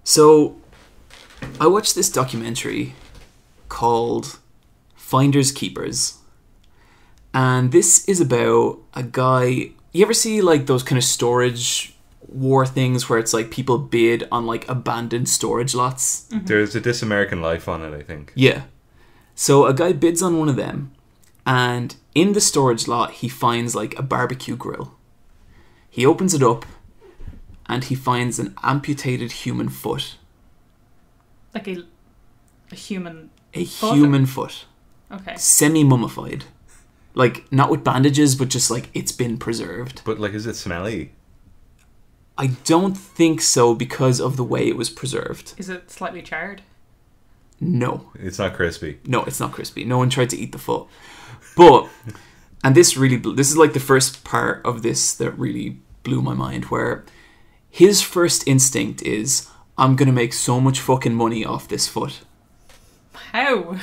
So, I watched this documentary called Finders Keepers. And this is about a guy... You ever see, like, those kind of storage war things where it's, like, people bid on, like, abandoned storage lots? Mm-hmm. There's a This American Life on it, I think. Yeah. So, a guy bids on one of them, and in the storage lot, he finds, like, a barbecue grill. He opens it up, and he finds an amputated human foot. Like a human A human foot. Okay. Semi-mummified. Like, not with bandages, but just, like, it's been preserved. But, like, is it smelly? I don't think so because of the way it was preserved. Is it slightly charred? No. It's not crispy. No, it's not crispy. No one tried to eat the foot. But, and this is like the first part of this that really blew my mind, where his first instinct is, I'm going to make so much fucking money off this foot. How?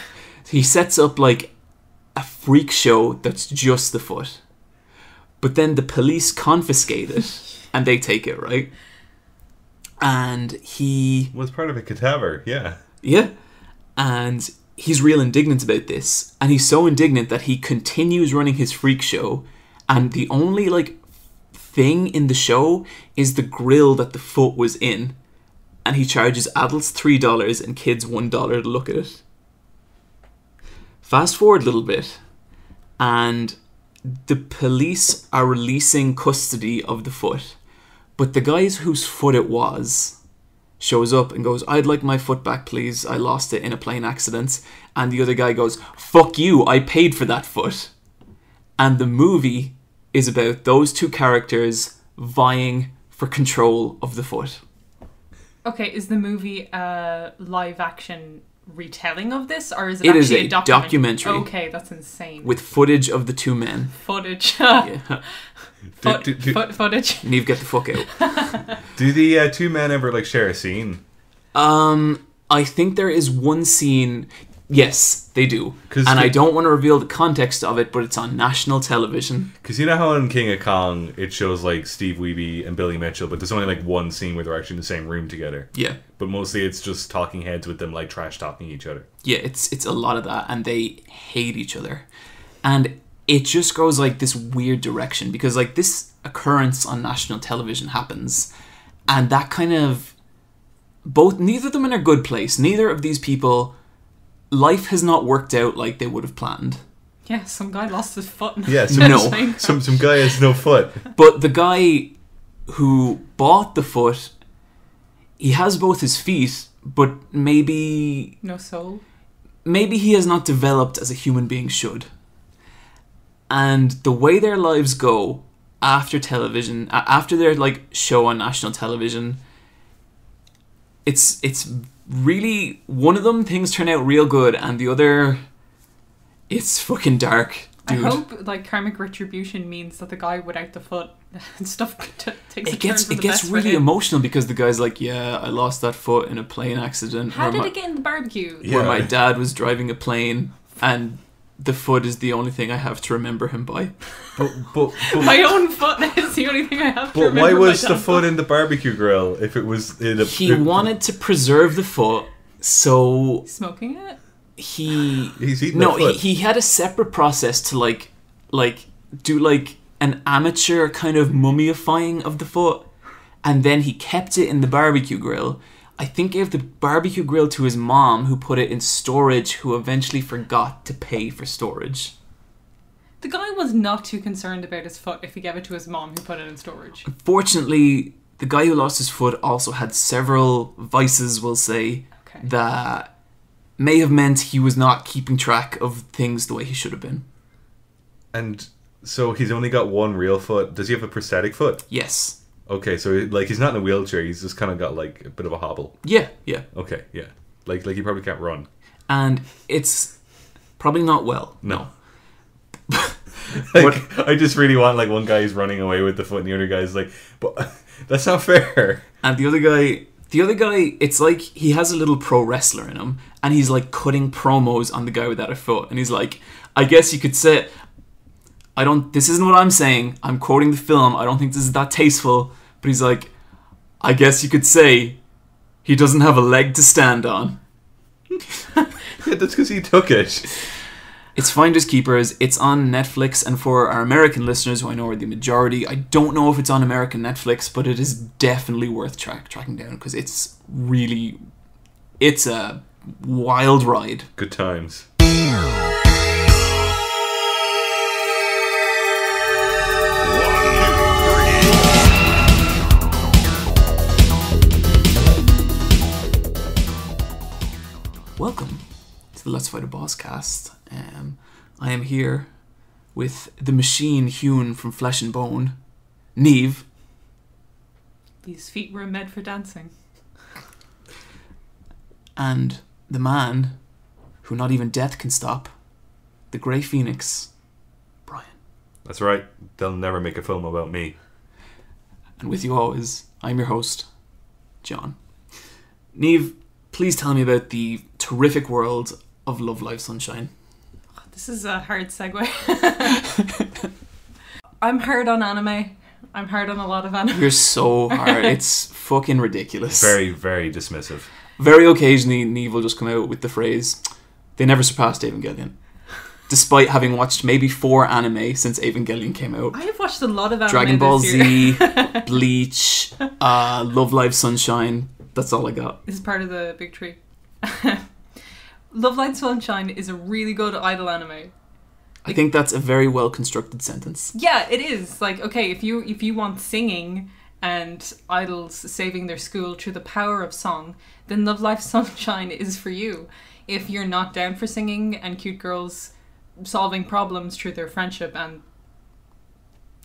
He sets up, like, a freak show that's just the foot. But then the police confiscate it, and they take it, right? And he... Was part of a cadaver, yeah. Yeah. And he's real indignant about this. And he's so indignant that he continues running his freak show, and the only, like, thing in the show is the grill that the foot was in. And he charges adults $3 and kids $1 to look at it. Fast forward a little bit, and the police are releasing custody of the foot, but the guy whose foot it was shows up and goes, I'd like my foot back, please. I lost it in a plane accident. And the other guy goes, fuck you, I paid for that foot. And the movie is about those two characters vying for control of the foot. Okay, is the movie a live action retelling of this, or is it It actually is a documentary. Okay, that's insane. With footage of the two men. Footage. Yeah. Footage. Niamh, get the fuck out. Do the two men ever, like, share a scene? I think there is one scene... Yes, they do. And I don't want to reveal the context of it, but it's on national television. Because you know how in King of Kong, it shows, like, Steve Wiebe and Billy Mitchell, but there's only, like, one scene where they're actually in the same room together. Yeah. But mostly it's just talking heads with them, like, trash-talking each other. Yeah, it's a lot of that, and they hate each other. And it just goes, like, this weird direction, because, like, this occurrence on national television happens, and that kind of... Neither of them are in a good place. Neither of these people... Life has not worked out like they would have planned. Yeah, some guy lost his foot. Yeah, some guy has no foot. But the guy who bought the foot, he has both his feet, but maybe... No soul? Maybe he has not developed as a human being should. And the way their lives go after television, after their, like, show on national television, it's really, one of them, things turn out real good, and the other, it's fucking dark, dude. I hope, like, karmic retribution means that the guy without the foot and stuff takes a turn for the It gets best really for him. emotional, because the guy's like, yeah, I lost that foot in a plane accident. How did it get in the barbecue? Where my dad was driving a plane, and the foot is the only thing I have to remember him by. But my own foot is the only thing I have to remember. But why was the foot in the barbecue grill if it was in a... He wanted to preserve the foot, so... Smoking it? He's eating the foot. He had a separate process to, like do, like, an amateur kind of mummifying of the foot, and then he kept it in the barbecue grill. I think gave the barbecue grill to his mom, who put it in storage, who eventually forgot to pay for storage. The guy was not too concerned about his foot if he gave it to his mom, who put it in storage. Unfortunately, the guy who lost his foot also had several vices, we'll say, that may have meant he was not keeping track of things the way he should have been. And so he's only got one real foot. Does he have a prosthetic foot? Yes. Okay, so, like, he's not in a wheelchair. He's just kind of got, like, a bit of a hobble. Yeah. Okay, yeah. Like he probably can't run. And it's probably not well. No. Like, I just really want, like, one guy is running away with the foot and the other guy's like, but that's not fair. And the other guy, it's like he has a little pro wrestler in him, and he's, like, cutting promos on the guy without a foot, and he's like, I guess you could say, this isn't what I'm saying, I'm quoting the film, I don't think this is that tasteful, but he's like, I guess you could say, He doesn't have a leg to stand on. Yeah, that's because he took it. It's Finders Keepers. It's on Netflix, and for our American listeners, who I know are the majority, I don't know if it's on American Netflix, but it is definitely worth tracking down, because it's a wild ride. Good times. Welcome to the Let's Fight a Boss cast. I am here with the machine hewn from flesh and bone, Niamh. These feet were made for dancing. And the man who not even death can stop, the Grey Phoenix, Bryan. That's right. They'll never make a film about me. And with you always, I'm your host, John. Niamh, please tell me about the terrific world of Love Live Sunshine. This is a hard segue. I'm hard on anime. I'm hard on a lot of anime. You're so hard. It's fucking ridiculous. Very, very dismissive. Very occasionally, Niamh will just come out with the phrase, "They never surpassed Evangelion." Despite having watched maybe 4 anime since Evangelion came out. I have watched a lot of anime Dragon Ball this year. Z, Bleach, Love Live Sunshine. That's all I got. This is part of the big tree. Love Live Sunshine is a really good idol anime. I think that's a very well constructed sentence. Yeah, it is. Like, okay, if you want singing and idols saving their school through the power of song, then Love Live Sunshine is for you. If you're not down for singing and cute girls solving problems through their friendship and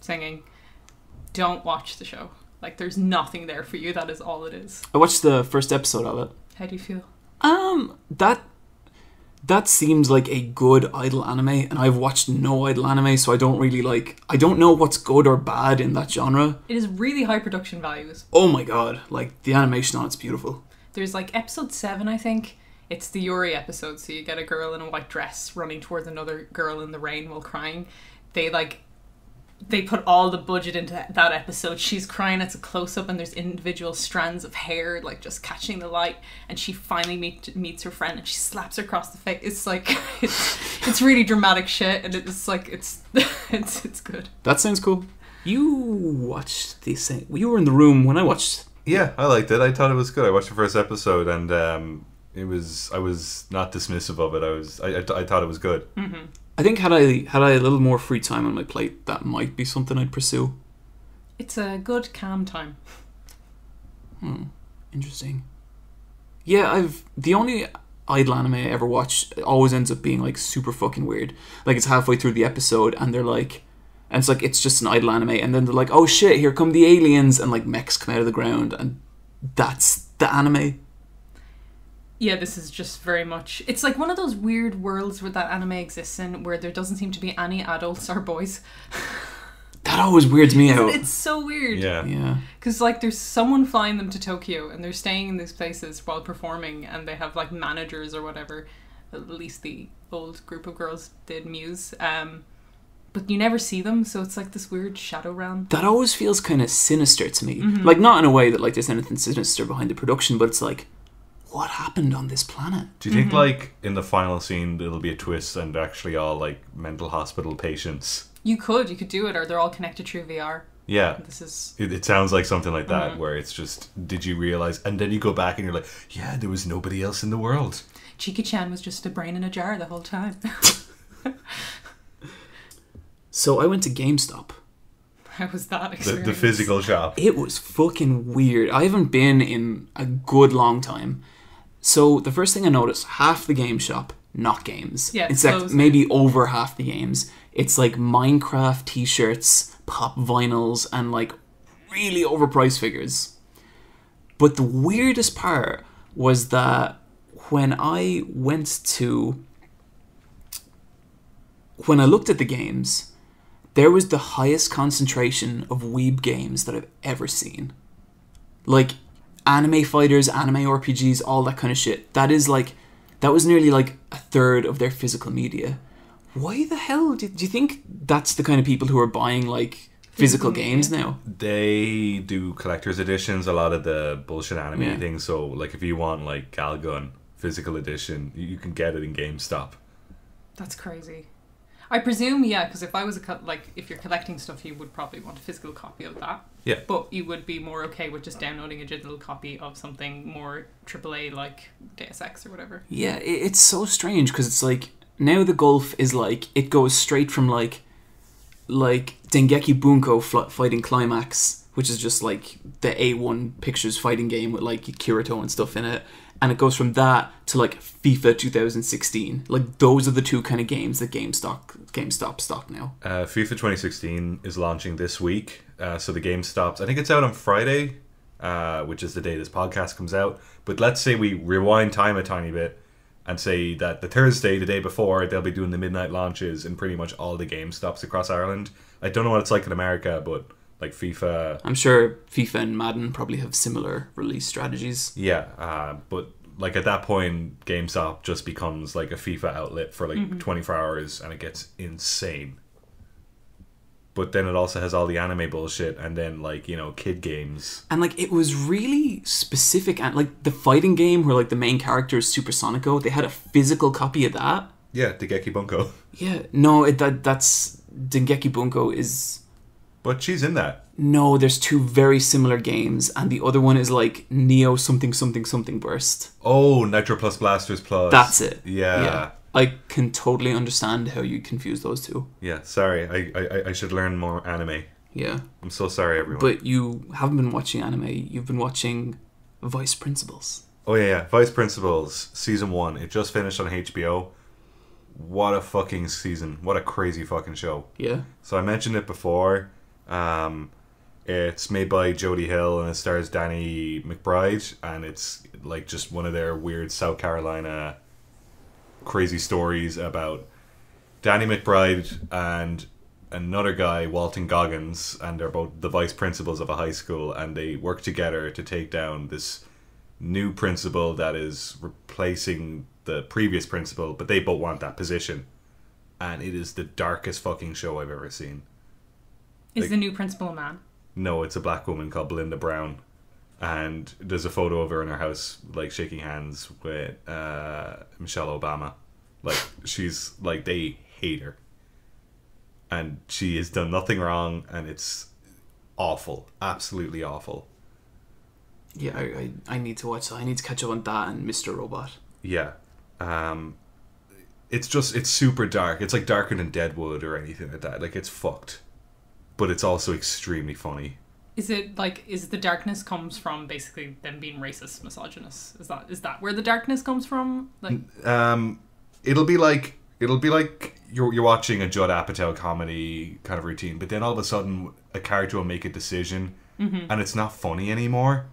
singing, don't watch the show. Like, there's nothing there for you. That is all it is. I watched the first episode of it. How do you feel? That seems like a good idol anime, and I've watched no idol anime, so I don't know what's good or bad in that genre. It is really high production values. Oh my god, like the animation on it's beautiful. There's like episode 7, I think. It's the Yuri episode, so you get a girl in a white dress running towards another girl in the rain while crying. They put all the budget into that episode. She's crying, it's a close-up, and there's individual strands of hair like just catching the light, and she finally meets her friend and she slaps her across the face. It's like it's really dramatic shit, and it's like it's good. That sounds cool. You watched the same. You were in the room when I watched. Yeah, I liked it. I thought it was good. I watched the first episode, and I was not dismissive of it. I thought it was good. Mm-hmm. I think had I a little more free time on my plate, that might be something I'd pursue. It's a good calm time. Interesting. Yeah, the only idol anime I ever watch always ends up being like super fucking weird. Like it's halfway through the episode and they're like, and it's just an idol anime, and then they're like, oh shit, here come the aliens, and like mechs come out of the ground, and that's the anime. Yeah, this is just very much... It's like one of those weird worlds where that anime exists in, where there doesn't seem to be any adults or boys. That always weirds me out. It's so weird. Yeah. Because like there's someone flying them to Tokyo, and they're staying in these places while performing, and they have like managers or whatever. At least the old group of girls did Muse. But you never see them, so it's like this weird shadow realm. That always feels kind of sinister to me. Mm-hmm. Like not in a way that like there's anything sinister behind the production, but it's like, what happened on this planet? Do you think like in the final scene it'll be a twist and actually all like mental hospital patients? You could do it, or they're all connected through VR. Yeah. This is... It sounds like something like that, where it's just, did you realize? And then you go back and you're like, yeah, there was nobody else in the world. Chiki-chan was just a brain in a jar the whole time. So I went to GameStop. How was that experience? The physical shop. It was fucking weird. I haven't been in a good long time. So the first thing I noticed, half the game shop, not games. Yeah, in fact, maybe over half the games. It's like Minecraft t-shirts, pop vinyls, and like really overpriced figures. But the weirdest part was that when I looked at the games, there was the highest concentration of weeb games that I've ever seen. Like anime fighters, anime RPGs, all that kind of shit. That was nearly like a third of their physical media. Why the hell do you think that's the kind of people who are buying like physical games now. They do collector's editions, a lot of the bullshit anime Yeah. things. So, like, if you want, like, Galgun physical edition, you can get it in GameStop. That's crazy. I presume, yeah, because if I was if you're collecting stuff, you would probably want a physical copy of that. Yeah. But you would be more okay with just downloading a digital copy of something more AAA like Deus Ex or whatever. Yeah, it's so strange because it's like now the gulf is like it goes straight from like Dengeki Bunko fighting Climax, which is just like the A1 Pictures fighting game with like Kirito and stuff in it, and it goes from that to like FIFA 2016. Like those are the two kind of games that GameStop stock now. FIFA 2016 is launching this week. So the GameStops, I think it's out on Friday, which is the day this podcast comes out. But let's say we rewind time a tiny bit and say that the Thursday, the day before, they'll be doing the midnight launches in pretty much all the GameStops across Ireland. I don't know what it's like in America, but like FIFA... I'm sure FIFA and Madden probably have similar release strategies. Yeah, but like at that point, GameStop just becomes like a FIFA outlet for like 24 hours and it gets insane. But then it also has all the anime bullshit and then like, you know, kid games. And like it was really specific, and like the fighting game where like the main character is Super Sonico, they had a physical copy of that. Yeah, Dengeki Bunko. Yeah, no, that's Dengeki Bunko is... But she's in that. No, there's two very similar games, and the other one is like Neo something something something Burst. Oh, Nitro Plus Blasters Plus. That's it. Yeah. I can totally understand how you confuse those two. Yeah, sorry. I should learn more anime. Yeah. I'm so sorry, everyone. But you haven't been watching anime. You've been watching Vice Principals. Oh, yeah. Vice Principals, Season 1. It just finished on HBO. What a fucking season. What a crazy fucking show. Yeah. So I mentioned it before. It's made by Jodie Hill and it stars Danny McBride. And it's like just one of their weird South Carolina crazy stories about Danny McBride and another guy, Walton Goggins, and they're both the vice principals of a high school, and they work together to take down this new principal that is replacing the previous principal, but they both want that position. And it is the darkest fucking show I've ever seen. Is the new principal a man? No, it's a black woman called Belinda Brown. And there's a photo of her in her house, like, shaking hands with Michelle Obama. Like, she's, like, they hate her. And she has done nothing wrong, and it's awful. Absolutely awful. Yeah, I need to watch that. I need to catch up on that and Mr. Robot. Yeah. It's super dark. It's, like, darker than Deadwood or anything like that. Like, it's fucked. But it's also extremely funny. Is it like, is the darkness comes from basically them being racist, misogynist? Is that where the darkness comes from? Like, it'll be like you're watching a Judd Apatow comedy kind of routine, but then all of a sudden a character will make a decision, and it's not funny anymore,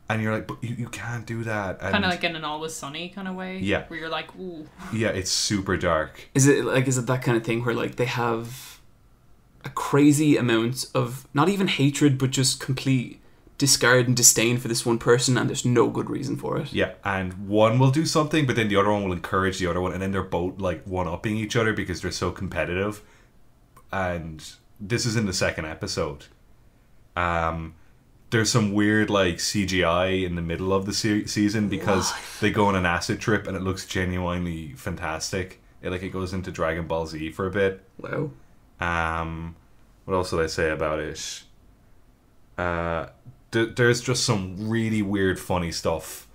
and you're like, but you can't do that. kind of like in an Always Sunny kind of way. Yeah. Where you're like, ooh. Yeah, it's super dark. Is it that kind of thing where like they have a crazy amount of not even hatred but just complete discard and disdain for this one person, and there's no good reason for it? Yeah, and one will do something, but then the other one will encourage the other one, and then they're both like one-upping each other because they're so competitive. And this is in the second episode. There's some weird like CGI in the middle of the season because they go on an acid trip and it looks genuinely fantastic. It goes into Dragon Ball Z for a bit. Wow. What else did I say about it? There's just some really weird, funny stuff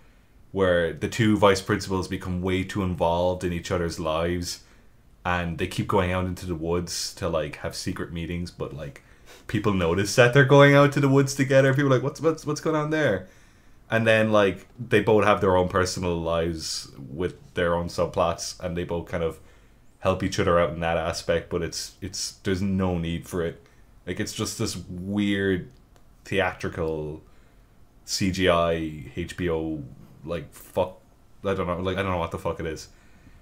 where the two vice principals become way too involved in each other's lives, and they keep going out into the woods to like have secret meetings, but like people notice that they're going out to the woods together. People are like, what's going on there? And then like they both have their own personal lives with their own subplots, and they both kind of help each other out in that aspect, but it's there's no need for it. Like, it's just this weird theatrical CGI HBO like fuck. I don't know what the fuck it is.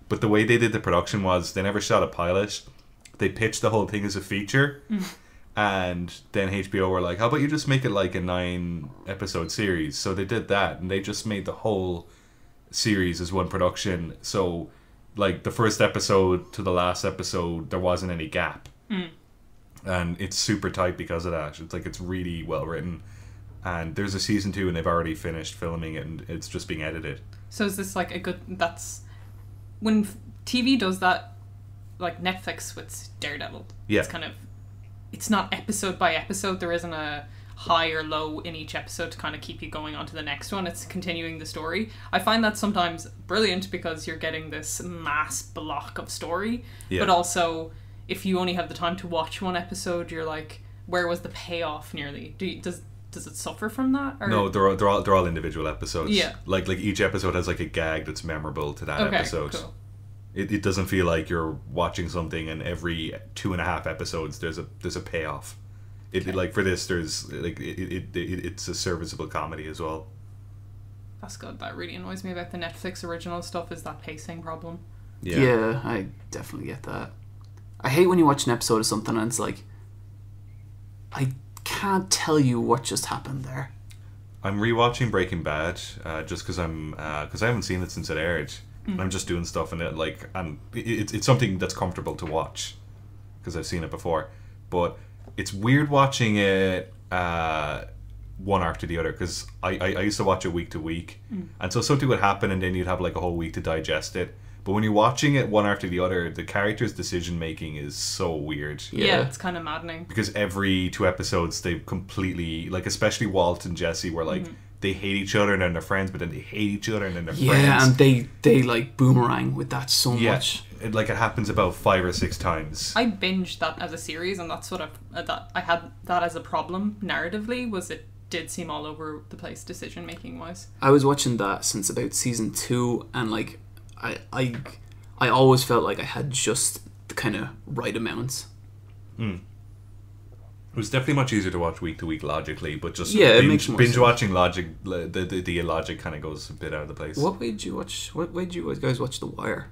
But the way they did the production was they never shot a pilot. They pitched the whole thing as a feature, and then HBO were like, "How about you just make it like a 9-episode series?" So they did that, and they just made the whole series as one production. So like the first episode to the last episode, there wasn't any gap. and it's super tight because of that. It's like it's really well written, and there's a season 2 and they've already finished filming it and it's just being edited. So is this like a good... That's... When TV does that, like Netflix with Daredevil, Yeah. it's kind of... It's not episode by episode. There isn't a high or low in each episode to kind of keep you going on to the next one. It's continuing the story. I find that sometimes brilliant because you're getting this mass block of story, Yeah. but also if you only have the time to watch one episode, you're like, where was the payoff nearly? Does it suffer from that? Or? No, they're all individual episodes. Yeah. Like each episode has like a gag that's memorable to that Okay, episode. cool. It doesn't feel like you're watching something and every 2.5 episodes there's a payoff. It like for this there's like it's a serviceable comedy as well. That's good. That really annoys me about the Netflix original stuff is that pacing problem. Yeah, I definitely get that. I hate when you watch an episode of something and it's like, I can't tell you what just happened there. I'm rewatching Breaking Bad just because I haven't seen it since it aired. And I'm just doing stuff in it it's something that's comfortable to watch because I've seen it before. But it's weird watching it one arc to the other because I used to watch it week to week, and so something would happen and then you'd have like a whole week to digest it. But when you're watching it one after the other, the character's decision making is so weird. Yeah, it's kind of maddening. Because every 2 episodes they've completely, like especially Walt and Jesse were like they hate each other and then they're friends, but then they hate each other and then they're friends. Yeah, and they like boomerang with that so much. It happens about 5 or 6 times. I binged that as a series, and that's what I had that as a problem narratively. Was it did seem all over the place decision making wise. I was watching that since about season 2, and like I always felt like I had just the kind of right amount. It was definitely much easier to watch week to week logically, but just it makes more binge sense. watching logic, the illogic kind of goes a bit out of the place. What way did you watch? What way did you guys watch The Wire?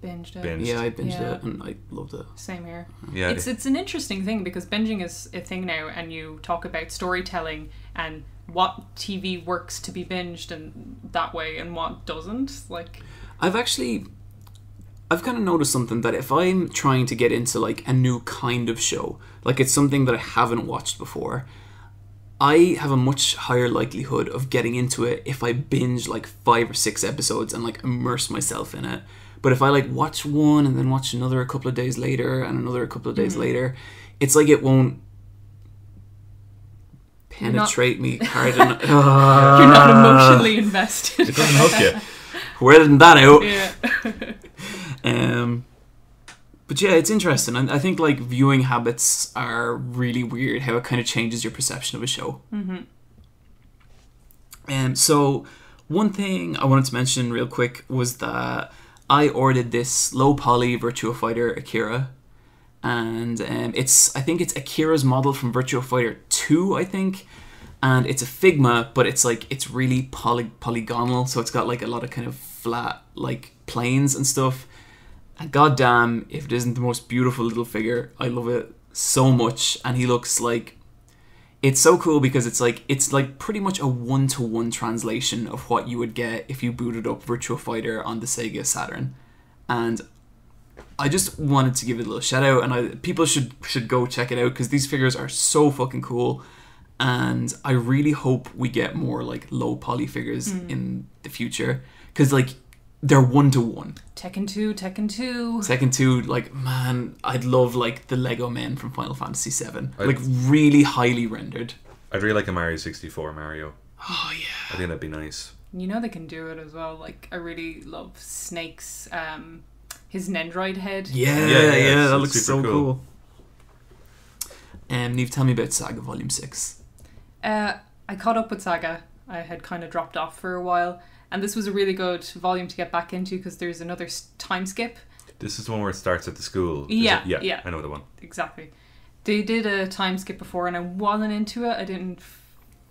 Binged it. Binged. Yeah, I binged Yeah. it and I loved it. Same here. Yeah, It's an interesting thing because binging is a thing now, and you talk about storytelling and what TV works to be binged and that way and what doesn't. Like, I've kind of noticed something, that if I'm trying to get into like a new kind of show, like it's something that I haven't watched before, I have a much higher likelihood of getting into it if I binge like 5 or 6 episodes and like immerse myself in it. But if I like watch one and then watch another a couple of days later and another a couple of days later, it's like it won't penetrate me hard enough. you're not emotionally invested. it doesn't hook you. We're editing that out. Yeah. But yeah, it's interesting. I think like viewing habits are really weird, how it kind of changes your perception of a show. So one thing I wanted to mention real quick was that I ordered this low poly Virtua Fighter Akira, and I think it's Akira's model from Virtua Fighter 2, I think, and it's a Figma, but it's really polygonal, so it's got like a lot of kind of flat like planes and stuff. And goddamn, if it isn't the most beautiful little figure, I love it so much. And he looks like, it's so cool because it's like pretty much a 1-to-1 translation of what you would get if you booted up Virtua Fighter on the Sega Saturn. And I just wanted to give it a little shout out, and people should go check it out because these figures are so fucking cool. And I really hope we get more like low poly figures in the future, because like they're 1-to-1. Tekken 2. Tekken 2, like, man, I'd love like the Lego men from Final Fantasy 7, like really highly rendered. I'd really like a Mario 64 Mario. Oh yeah, I think that'd be nice. You know they can do it as well. Like, I really love Snake's his Nendroid head. Yeah, it's that looks super so cool. Niamh, tell me about Saga Volume 6. I caught up with Saga. I had kind of dropped off for a while, and this was a really good volume to get back into because there's another time skip. This is the one where it starts at the school. Yeah. I know the one. Exactly. They did a time skip before and I wasn't into it. I didn't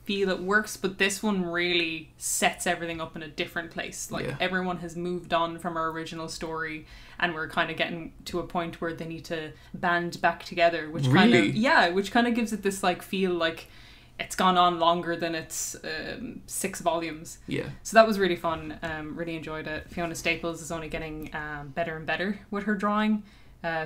feel it works, but this one really sets everything up in a different place. Like, everyone has moved on from our original story, and we're kind of getting to a point where they need to band back together, which kind of gives it this like feel like it's gone on longer than its 6 volumes. Yeah. So that was really fun. Really enjoyed it. Fiona Staples is only getting better and better with her drawing.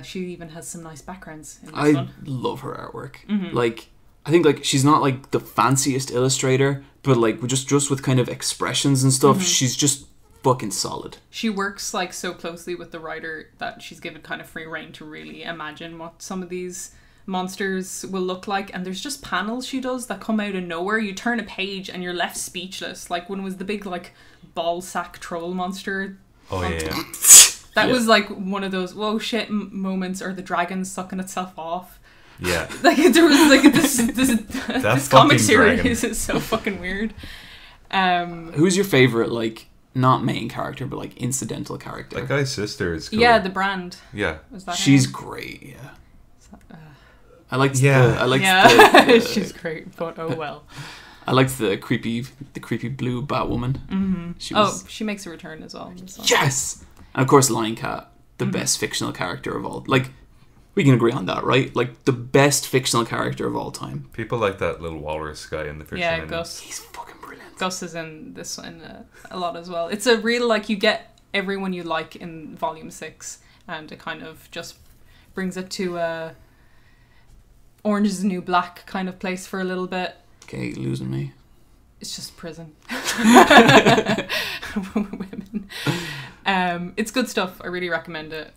She even has some nice backgrounds in this I one. love her artwork. Like, I think like she's not like the fanciest illustrator, but like just with kind of expressions and stuff, she's just fucking solid. She works like so closely with the writer that she's given kind of free reign to really imagine what some of these monsters will look like, and there's just panels she does that come out of nowhere. You turn a page and you're left speechless. Like when it was the big like ball sack troll monster. Oh yeah. That was like one of those whoa shit moments, or the dragon sucking itself off. Yeah. Like there was like this comic series dragon. is so fucking weird. Who's your favorite, like, not main character, but like incidental character? That guy's sister is cool. Yeah, the brand. Yeah. Was that She's him? great, yeah. Uh, I liked Yeah. I liked yeah, she's great, but oh well. I liked the creepy blue Batwoman. Mm-hmm. She makes a return as well. So. Yes! And of course Lion Cat, the best fictional character of all. Like, we can agree on that, right? Like, the best fictional character of all time. People like that little walrus guy in the Fisherman. Yeah, Gus. He's fucking brilliant. Gus is in this one a lot as well. It's a real, like, you get everyone you like in Volume 6, and it kind of just brings it to Orange is the New Black kind of place for a little bit. Okay, losing me. It's just prison. Women. It's good stuff. I really recommend it.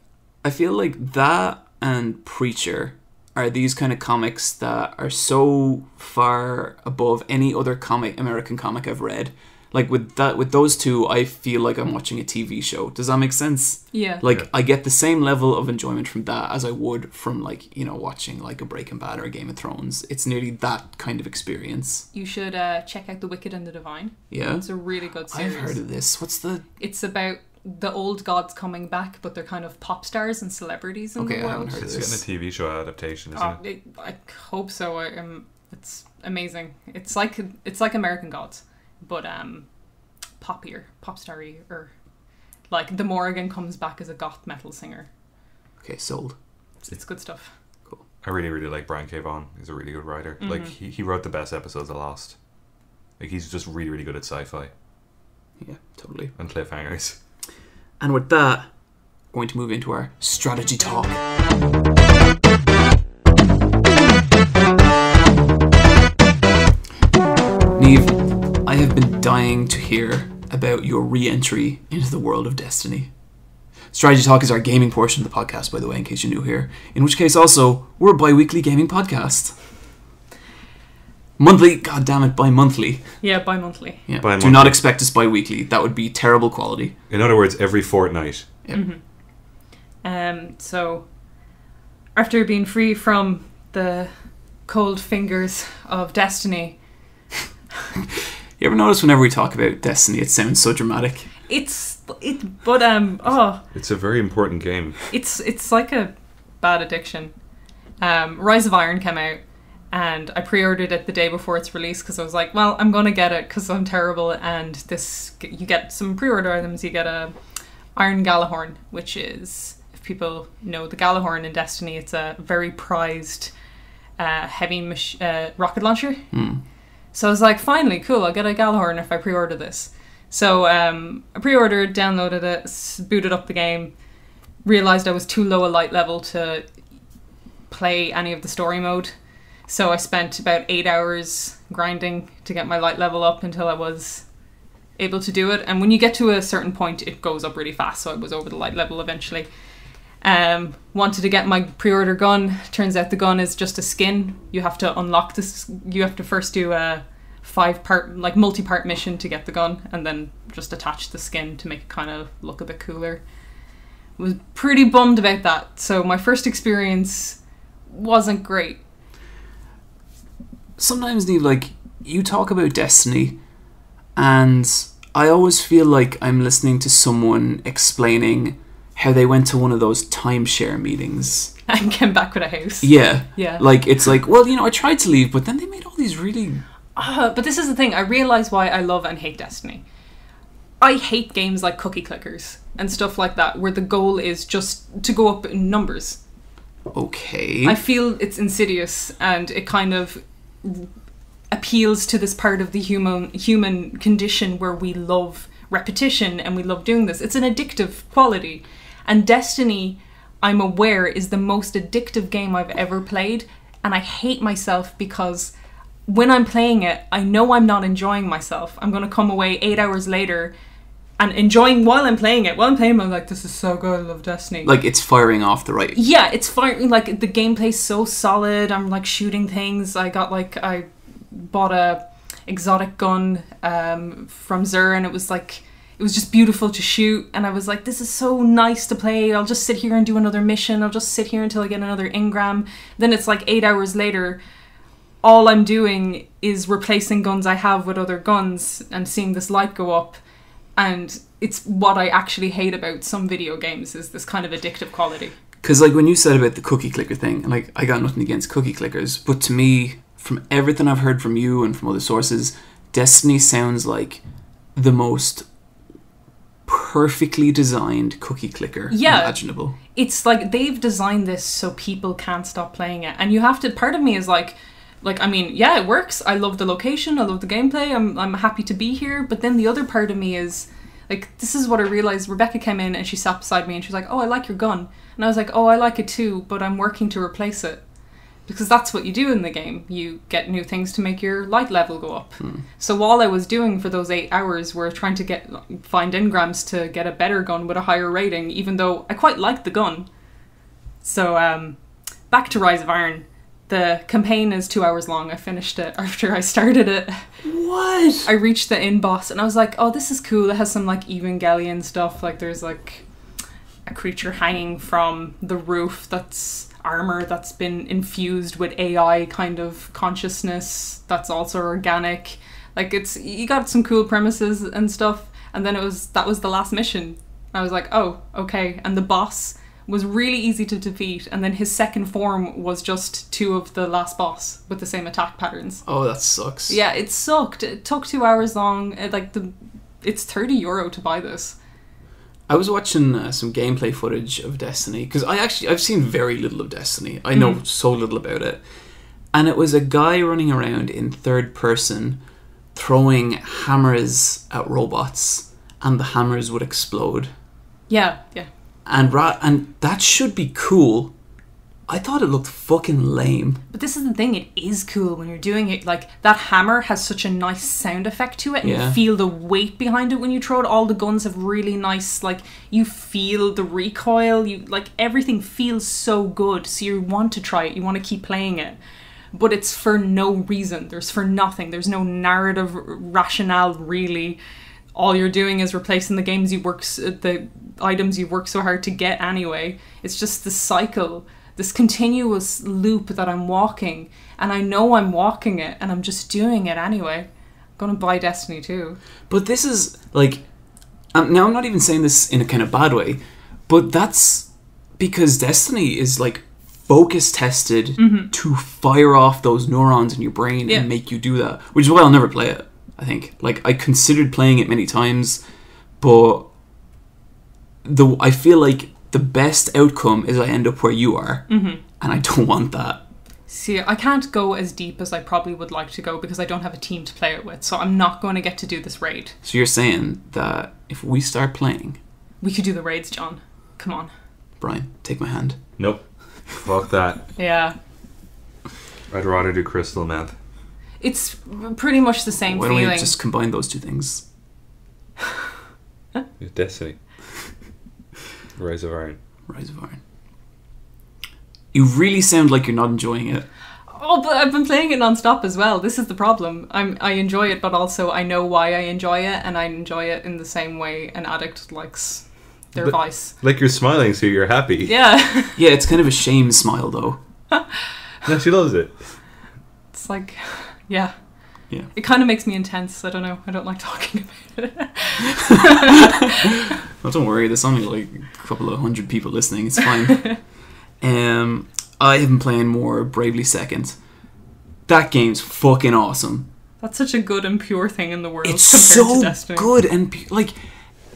I feel like that and Preacher are these kind of comics that are so far above any other American comic I've read. Like with those two, I feel like I'm watching a TV show. Does that make sense? Yeah. Like, I get the same level of enjoyment from that as I would from, like, you know, watching like a Breaking Bad or a Game of Thrones. It's nearly that kind of experience. You should check out The Wicked and the Divine. Yeah. It's a really good series. I've heard of this. What's the... It's about the old gods coming back, but they're kind of pop stars and celebrities in Okay, the I world. haven't heard of It's this. getting a TV show adaptation, isn't it? I hope so. It's amazing. It's like American Gods, but pop starry, or like the Morrigan comes back as a goth metal singer. Okay, sold. It's good stuff. Cool. I really, really like Bryan K. Vaughan. He's a really good writer. Like, he wrote the best episodes of Lost. Like, he's just really, really good at sci-fi Yeah, totally. and cliffhangers. And with that, we're going to move into our strategy talk. Niamh, I have been dying to hear about your re-entry into the world of Destiny. Strategy Talk is our gaming portion of the podcast, by the way, in case you're new here. In which case, also, we're a bi-weekly gaming podcast. Monthly, god damn it, bi-monthly. Yeah, bi-monthly. Yeah. Bi-monthly. Do not expect us bi-weekly. That would be terrible quality. In other words, every fortnight. Yeah. So, after being free from the cold fingers of Destiny, You ever notice whenever we talk about Destiny, it sounds so dramatic? it's It's a very important game. it's like a bad addiction. Rise of Iron came out, and I pre-ordered it the day before its release because I was like, well, I'm gonna get it because I'm terrible. And you get some pre-order items. You get a Iron Galahorn, which is, if people know the Galahorn in Destiny, it's a very prized heavy rocket launcher. So I was like, finally, cool, I'll get a Galahorn if I pre-order this. So I pre-ordered, downloaded it, booted up the game, realised I was too low a light level to play any of the story mode. So I spent about 8 hours grinding to get my light level up until I was able to do it. And when you get to a certain point, it goes up really fast, so I was over the light level eventually. Wanted to get my pre-order gun. Turns out the gun is just a skin. You have to unlock this. You have to first do a 5-part, like multi-part mission to get the gun, and then just attach the skin to make it kind of look a bit cooler. Was pretty bummed about that. So my first experience wasn't great. Sometimes, Niamh, like, you talk about Destiny, and I always feel like I'm listening to someone explaining how they went to one of those timeshare meetings. And came back with a house. Yeah. Yeah. Like, it's like, well, you know, I tried to leave, but then they made all these really... But this is the thing. I realise why I love and hate Destiny. I hate games like Cookie Clickers and stuff like that, where the goal is just to go up in numbers. Okay. I feel it's insidious, and it kind of appeals to this part of the human condition where we love repetition and we love doing this. It's an addictive quality. And Destiny, I'm aware is the most addictive game I've ever played, and I hate myself because when I'm playing it, I know I'm not enjoying myself. I'm going to come away 8 hours later and enjoying while I'm playing it. While I'm playing it, I'm like, this is so good, I love Destiny. Like, it's firing off the right. Yeah, it's firing, like, the gameplay's so solid. I'm, like, shooting things. I bought a exotic gun from Xur, and it was just beautiful to shoot, and I was like, this is so nice to play. I'll just sit here and do another mission. I'll just sit here until I get another engram. Then it's like 8 hours later, all I'm doing is replacing guns I have with other guns and seeing this light go up. And it's what I actually hate about some video games, is this kind of addictive quality. Because, like, when you said about the cookie clicker thing, like, I got nothing against cookie clickers, but to me, from everything I've heard from you and from other sources, Destiny sounds like the most perfectly designed cookie clicker imaginable. It's like they've designed this so people can't stop playing it, and you have to. Part of me is like I mean, yeah, it works. I love the location. I love the gameplay. I'm happy to be here. But then the other part of me is like, this is what I realized. Rebecca came in and she sat beside me and she was like, "Oh, I like your gun," and I was like, "Oh, I like it too, but I'm working to replace it." Because that's what you do in the game. You get new things to make your light level go up. So all I was doing for those 8 hours were trying to find engrams to get a better gun with a higher rating, even though I quite liked the gun. So back to Rise of Iron. The campaign is 2 hours long. I finished it after I started it. What? I reached the end boss and I was like, oh, this is cool. It has some like Evangelion stuff. Like there's like a creature hanging from the roof that's armor that's been infused with AI kind of consciousness that's also organic. Like you got some cool premises and stuff, and then that was the last mission. I was like, oh, okay. And the boss was really easy to defeat, and then his second form was just 2 of the last boss with the same attack patterns. Oh, that sucks. Yeah, it sucked. It took 2 hours long. It's €30 to buy this. I was watching some gameplay footage of Destiny, because I've seen very little of Destiny. I know so little about it. And it was a guy running around in third person throwing hammers at robots, and the hammers would explode. Yeah. And that should be cool. I thought it looked fucking lame. But this is the thing, it is cool when you're doing it. Like, that hammer has such a nice sound effect to it, and you feel the weight behind it when you throw it. All the guns have really nice, like, you feel the recoil, everything feels so good, so you want to try it, you want to keep playing it. But it's for no reason, for nothing, there's no narrative rationale, really. All you're doing is replacing the items you've worked so hard to get anyway. It's just the cycle, this continuous loop that I'm walking, and I know I'm walking it, and I'm just doing it anyway. I'm gonna buy Destiny 2. But this is, like... now, I'm not even saying this in a kind of bad way, but that's because Destiny is, like, focus tested to fire off those neurons in your brain and make you do that. Which is why I'll never play it, I think. Like, I considered playing it many times, but I feel like the best outcome is I end up where you are, and I don't want that. See, I can't go as deep as I probably would like to go because I don't have a team to play it with, so I'm not going to get to do this raid. So you're saying that if we start playing... We could do the raids, John. Come on. Bryan, take my hand. Nope. Fuck that. Yeah. I'd rather do crystal meth. It's pretty much the same feeling. Why don't we just combine those two things? Destiny. Rise of Iron. Rise of Iron. You really sound like you're not enjoying it. Oh, but I've been playing it non-stop as well. This is the problem. I enjoy it, but also I know why I enjoy it, and I enjoy it in the same way an addict likes their vice. Like you're smiling, so you're happy. Yeah. Yeah, it's kind of a shame smile, though. No, she loves it. It's like, yeah. Yeah. It kind of makes me intense. I don't know. I don't like talking about it. Well, don't worry. There's only like a couple of 100 people listening. It's fine. I have been playing more Bravely Second. That game's fucking awesome. That's such a good and pure thing in the world. It's compared so to Destiny. good and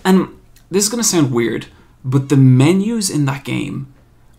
and this is gonna sound weird, but the menus in that game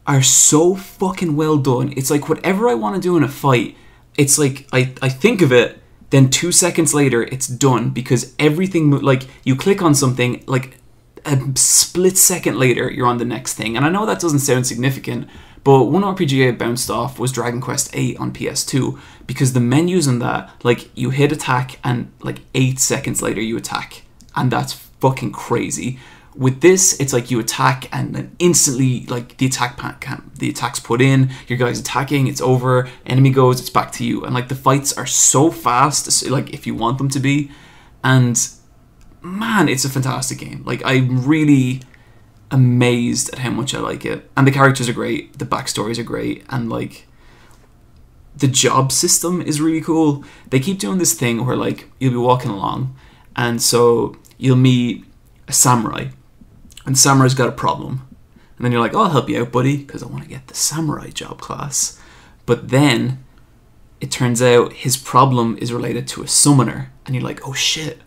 are so fucking well done. It's like whatever I want to do in a fight, it's like I think of it, then 2 seconds later it's done, because everything, like, you click on something, like a split second later, you're on the next thing. And I know that doesn't sound significant, but one RPG I bounced off was Dragon Quest VIII on PS2, because the menus in that, like, you hit attack and like 8 seconds later you attack, and that's fucking crazy. With this, it's like you attack and then instantly, like, the attack's put in, your guy's attacking, it's over, enemy goes, it's back to you. And like the fights are so fast, like if you want them to be. And man, it's a fantastic game. Like, I'm really amazed at how much I like it. And the characters are great, the backstories are great, and like the job system is really cool. They keep doing this thing where like you'll be walking along, and so you'll meet a samurai, and the samurai's got a problem, and then you're like, oh, I'll help you out, buddy, because I want to get the samurai job class. But then it turns out his problem is related to a summoner, and you're like, oh shit,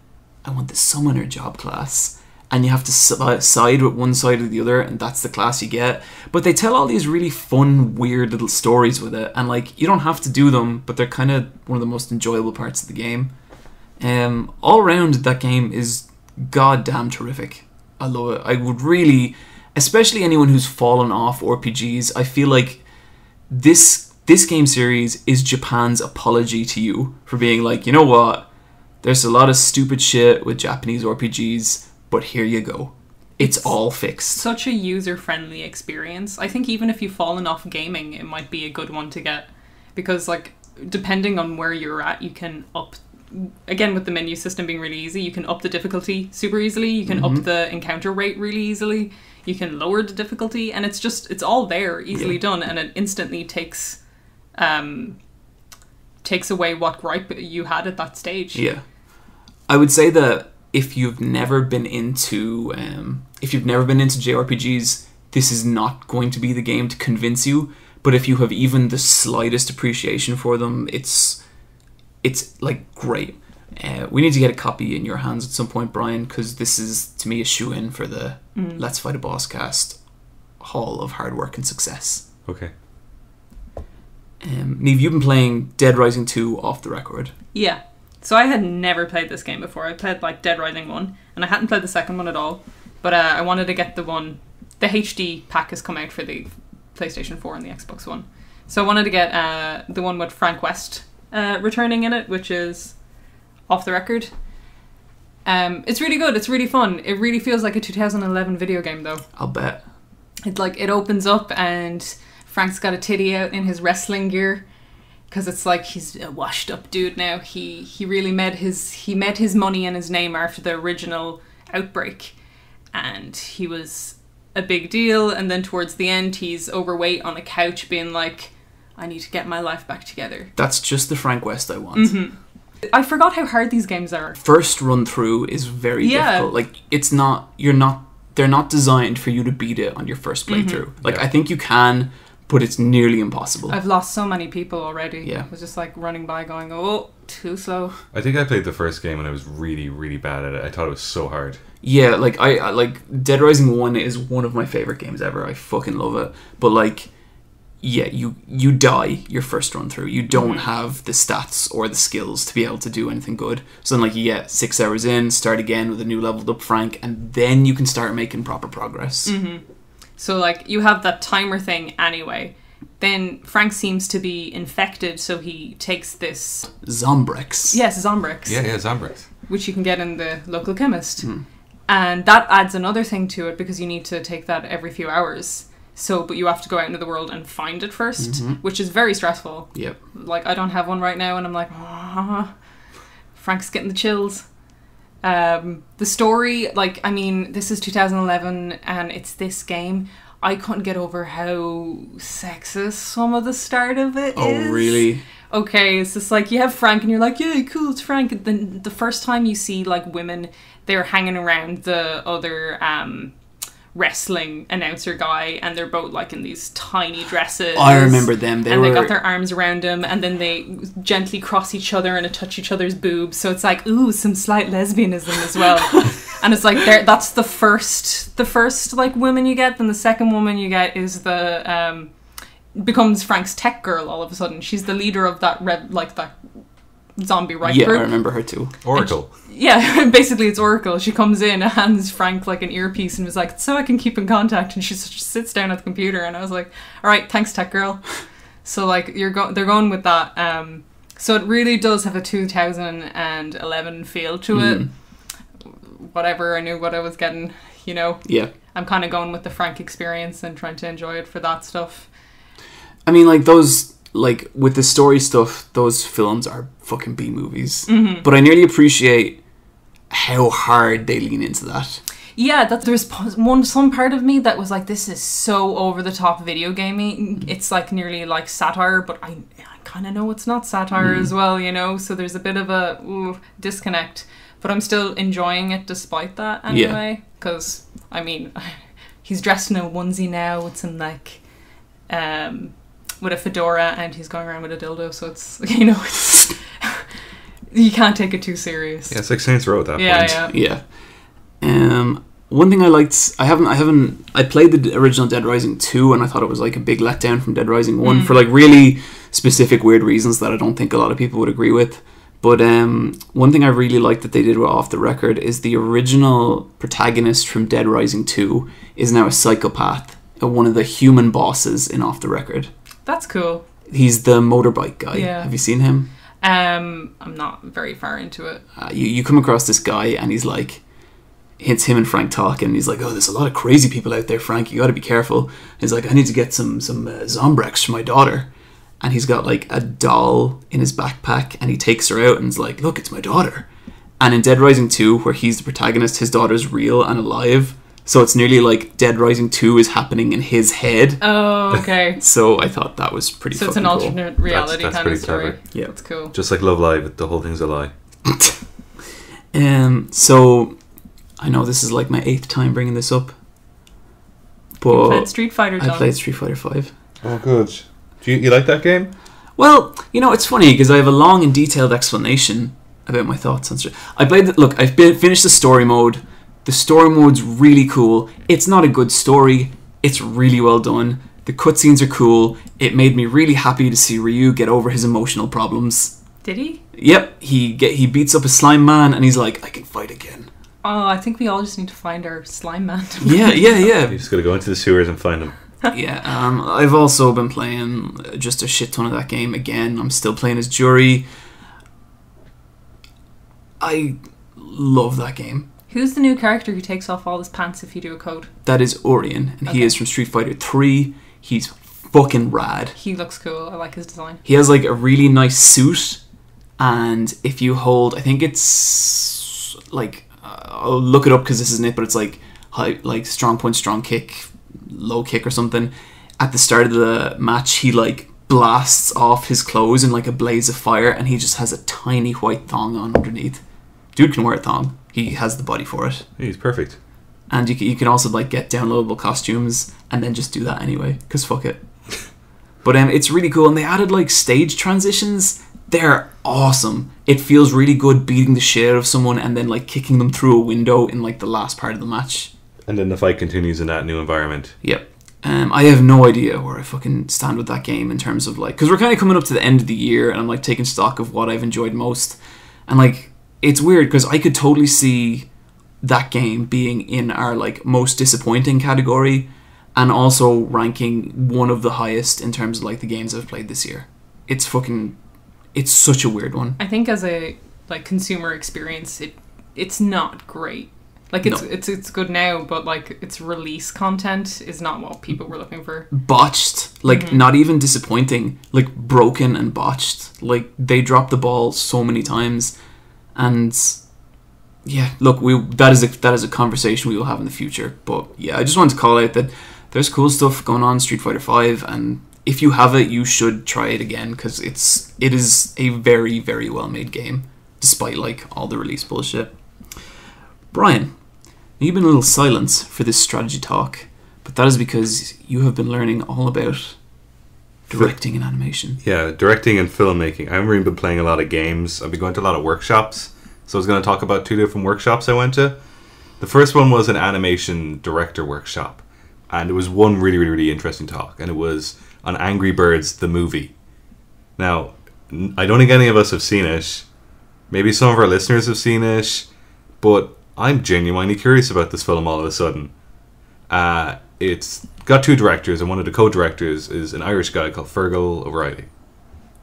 I want the summoner job class. And you have to side with one side or the other, and that's the class you get. But they tell all these really fun, weird little stories with it, and like, you don't have to do them, but they're kind of one of the most enjoyable parts of the game. All around, that game is goddamn terrific. I love it. I would really, especially anyone who's fallen off RPGs, I feel like this game series is Japan's apology to you for being like, you know what, there's a lot of stupid shit with Japanese RPGs, but here you go. It's all fixed. Such a user-friendly experience. I think even if you've fallen off gaming, it might be a good one to get, because like, depending on where you're at, you can up, again with the menu system being really easy, you can up the difficulty super easily, you can up the encounter rate really easily, you can lower the difficulty, and it's all there, easily done, and it instantly takes away what gripe you had at that stage. Yeah. I would say that if you've never been into JRPGs, this is not going to be the game to convince you. But if you have even the slightest appreciation for them, it's like great. We need to get a copy in your hands at some point, Bryan, because this is, to me, a shoe-in for the Let's Fight a Boss cast hall of hard work and success. Okay. Niamh, you've been playing Dead Rising 2 off the record. Yeah. So I had never played this game before. I played like Dead Rising 1, and I hadn't played the second one at all. But I wanted to get the HD pack has come out for the PlayStation 4 and the Xbox One. So I wanted to get the one with Frank West returning in it, which is off the record. It's really good. It's really fun. It really feels like a 2011 video game, though. I'll bet. It's like, it opens up and Frank's got a titty out in his wrestling gear, because it's like he's a washed up dude now. He really made his money and his name after the original Outbreak, and he was a big deal. And then towards the end, he's overweight on a couch being like, I need to get my life back together. That's just the Frank West I want. I forgot how hard these games are. First run through is very difficult. Like, they're not designed for you to beat it on your first playthrough. Like, I think you can, but it's nearly impossible. I've lost so many people already. Yeah. I was just like running by going, oh, too slow. I think I played the first game and I was really, really bad at it. I thought it was so hard. Yeah, like, I like, Dead Rising 1 is one of my favourite games ever. I fucking love it. But like, yeah, you die your first run through. You don't have the stats or the skills to be able to do anything good. So then, like, you get 6 hours in, start again with a new leveled up Frank, and then you can start making proper progress. So, like, you have that timer thing anyway. Then Frank seems to be infected, so he takes this... Zombrex. Yes, Zombrex. Yeah, Zombrex. Which you can get in the local chemist. And that adds another thing to it, because you need to take that every few hours. So, but you have to go out into the world and find it first, which is very stressful. Yep. Like, I don't have one right now, and I'm like, Frank's getting the chills. The story, like, I mean, this is 2011, and it's this game. I couldn't get over how sexist some of the start of it is. Oh, really? Okay, it's just like, you have Frank, and you're like, yeah, cool, it's Frank. And then the first time you see, like, women, they're hanging around the other, wrestling announcer guy, and they're both like in these tiny dresses. I remember them. They got their arms around him, and then they gently cross each other and touch each other's boobs. So it's like, ooh, some slight lesbianism as well. And it's like, that's the first like woman you get. Then the second woman you get is becomes Frank's tech girl. All of a sudden, she's the leader of that zombie Yeah, Riker. I remember her too. Oracle. Yeah, basically it's Oracle. She comes in, hands Frank like an earpiece, and was like, "So I can keep in contact." And she just sits down at the computer, and I was like, "All right, thanks, tech girl." So like they're going with that. So it really does have a 2011 feel to it. Whatever, I knew what I was getting. You know. Yeah. I'm kind of going with the Frank experience and trying to enjoy it for that stuff. I mean, like those, like with the story stuff, those films are fucking B movies. Mm-hmm. But I nearly appreciate how hard they lean into that. Yeah, that there's some part of me that was like, this is so over the top video gaming. It's like nearly like satire, but I kind of know it's not satire as well, you know. So there's a bit of a disconnect, but I'm still enjoying it despite that anyway. Because I mean, he's dressed in a onesie now with some like, with a fedora, and he's going around with a dildo. So it's, you know, it's you can't take it too serious. Yeah, it's like Saints Row at that point. Yeah. One thing I liked, I played the original Dead Rising 2, and I thought it was like a big letdown from Dead Rising 1 for like really specific weird reasons that I don't think a lot of people would agree with. But one thing I really liked that they did Off the Record is the original protagonist from Dead Rising 2 is now a psychopath, one of the human bosses in Off the Record. That's cool. He's the motorbike guy. Yeah. Have you seen him? I'm not very far into it. You come across this guy, and he's like, it's him and Frank talking, and he's like, "Oh, there's a lot of crazy people out there, Frank. You got to be careful." He's like, "I need to get some Zombrex for my daughter," and he's got like a doll in his backpack, and he takes her out, and is like, "Look, it's my daughter." And in Dead Rising 2, where he's the protagonist, his daughter's real and alive, so it's nearly like Dead Rising 2 is happening in his head. Oh, okay. So I thought that was pretty. So it's fucking an cool. alternate reality That's kind pretty of story. clever. Yeah, that's cool. Just like Love Live, the whole thing's a lie. So I know this is like my 8th time bringing this up, but You played Street Fighter, John. I played Street Fighter 5. Oh, good. Do you like that game? Well, you know, it's funny because I have a long and detailed explanation about my thoughts on Street. I played look, I've finished the story mode. The story mode's really cool. It's not a good story. It's really well done. The cutscenes are cool. It made me really happy to see Ryu get over his emotional problems. Did he? Yep, he beats up a slime man, and he's like, "I can fight again." Oh, I think we all just need to find our slime man. Yeah. You just gotta go into the sewers and find him. Yeah, I've also been playing just a shit ton of that game again. I'm still playing as Jury. I love that game. Who's the new character who takes off all his pants if you do a code? That is Orion, and he is from Street Fighter 3. He's fucking rad. He looks cool. I like his design. He has like a really nice suit, and if you hold, I think it's like, I'll look it up because this isn't it, but it's like high, like strong punch, strong kick, low kick or something. At the start of the match, he like blasts off his clothes in like a blaze of fire, and he just has a tiny white thong on underneath. Dude can wear a thong. He has the body for it. He's perfect. And you can also like get downloadable costumes and then just do that anyway, because fuck it. But it's really cool, and they added like stage transitions. They're awesome. It feels really good beating the shit out of someone and then like kicking them through a window in like the last part of the match. And then the fight continues in that new environment. Yep. I have no idea where I fucking stand with that game in terms of like, because we're kind of coming up to the end of the year, and I'm like taking stock of what I've enjoyed most, and like it's weird because I could totally see that game being in our like most disappointing category, and also ranking one of the highest in terms of like the games I've played this year. It's such a weird one. I think as a like consumer experience, it's not great. Like it's good now, but like its release content is not what people were looking for. Botched, like not even disappointing, like broken and botched. Like they dropped the ball so many times, and yeah, look, that is a conversation we will have in the future. But yeah, I just wanted to call out that there's cool stuff going on in Street Fighter 5, and if you have it, you should try it again because it is a very, very well made game, despite like all the release bullshit. Bryan, you've been a little silent for this strategy talk, but that is because you have been learning all about directing and animation. Yeah, directing and filmmaking. I've really been playing a lot of games. I've been going to a lot of workshops. So I was going to talk about 2 different workshops I went to. The first one was an animation director workshop, and it was one really, really, really interesting talk, and it was on Angry Birds the movie. Now, I don't think any of us have seen it, Maybe some of our listeners have seen it, but I'm genuinely curious about this film all of a sudden. It's got 2 directors, and one of the co-directors is an Irish guy called Fergal O'Reilly.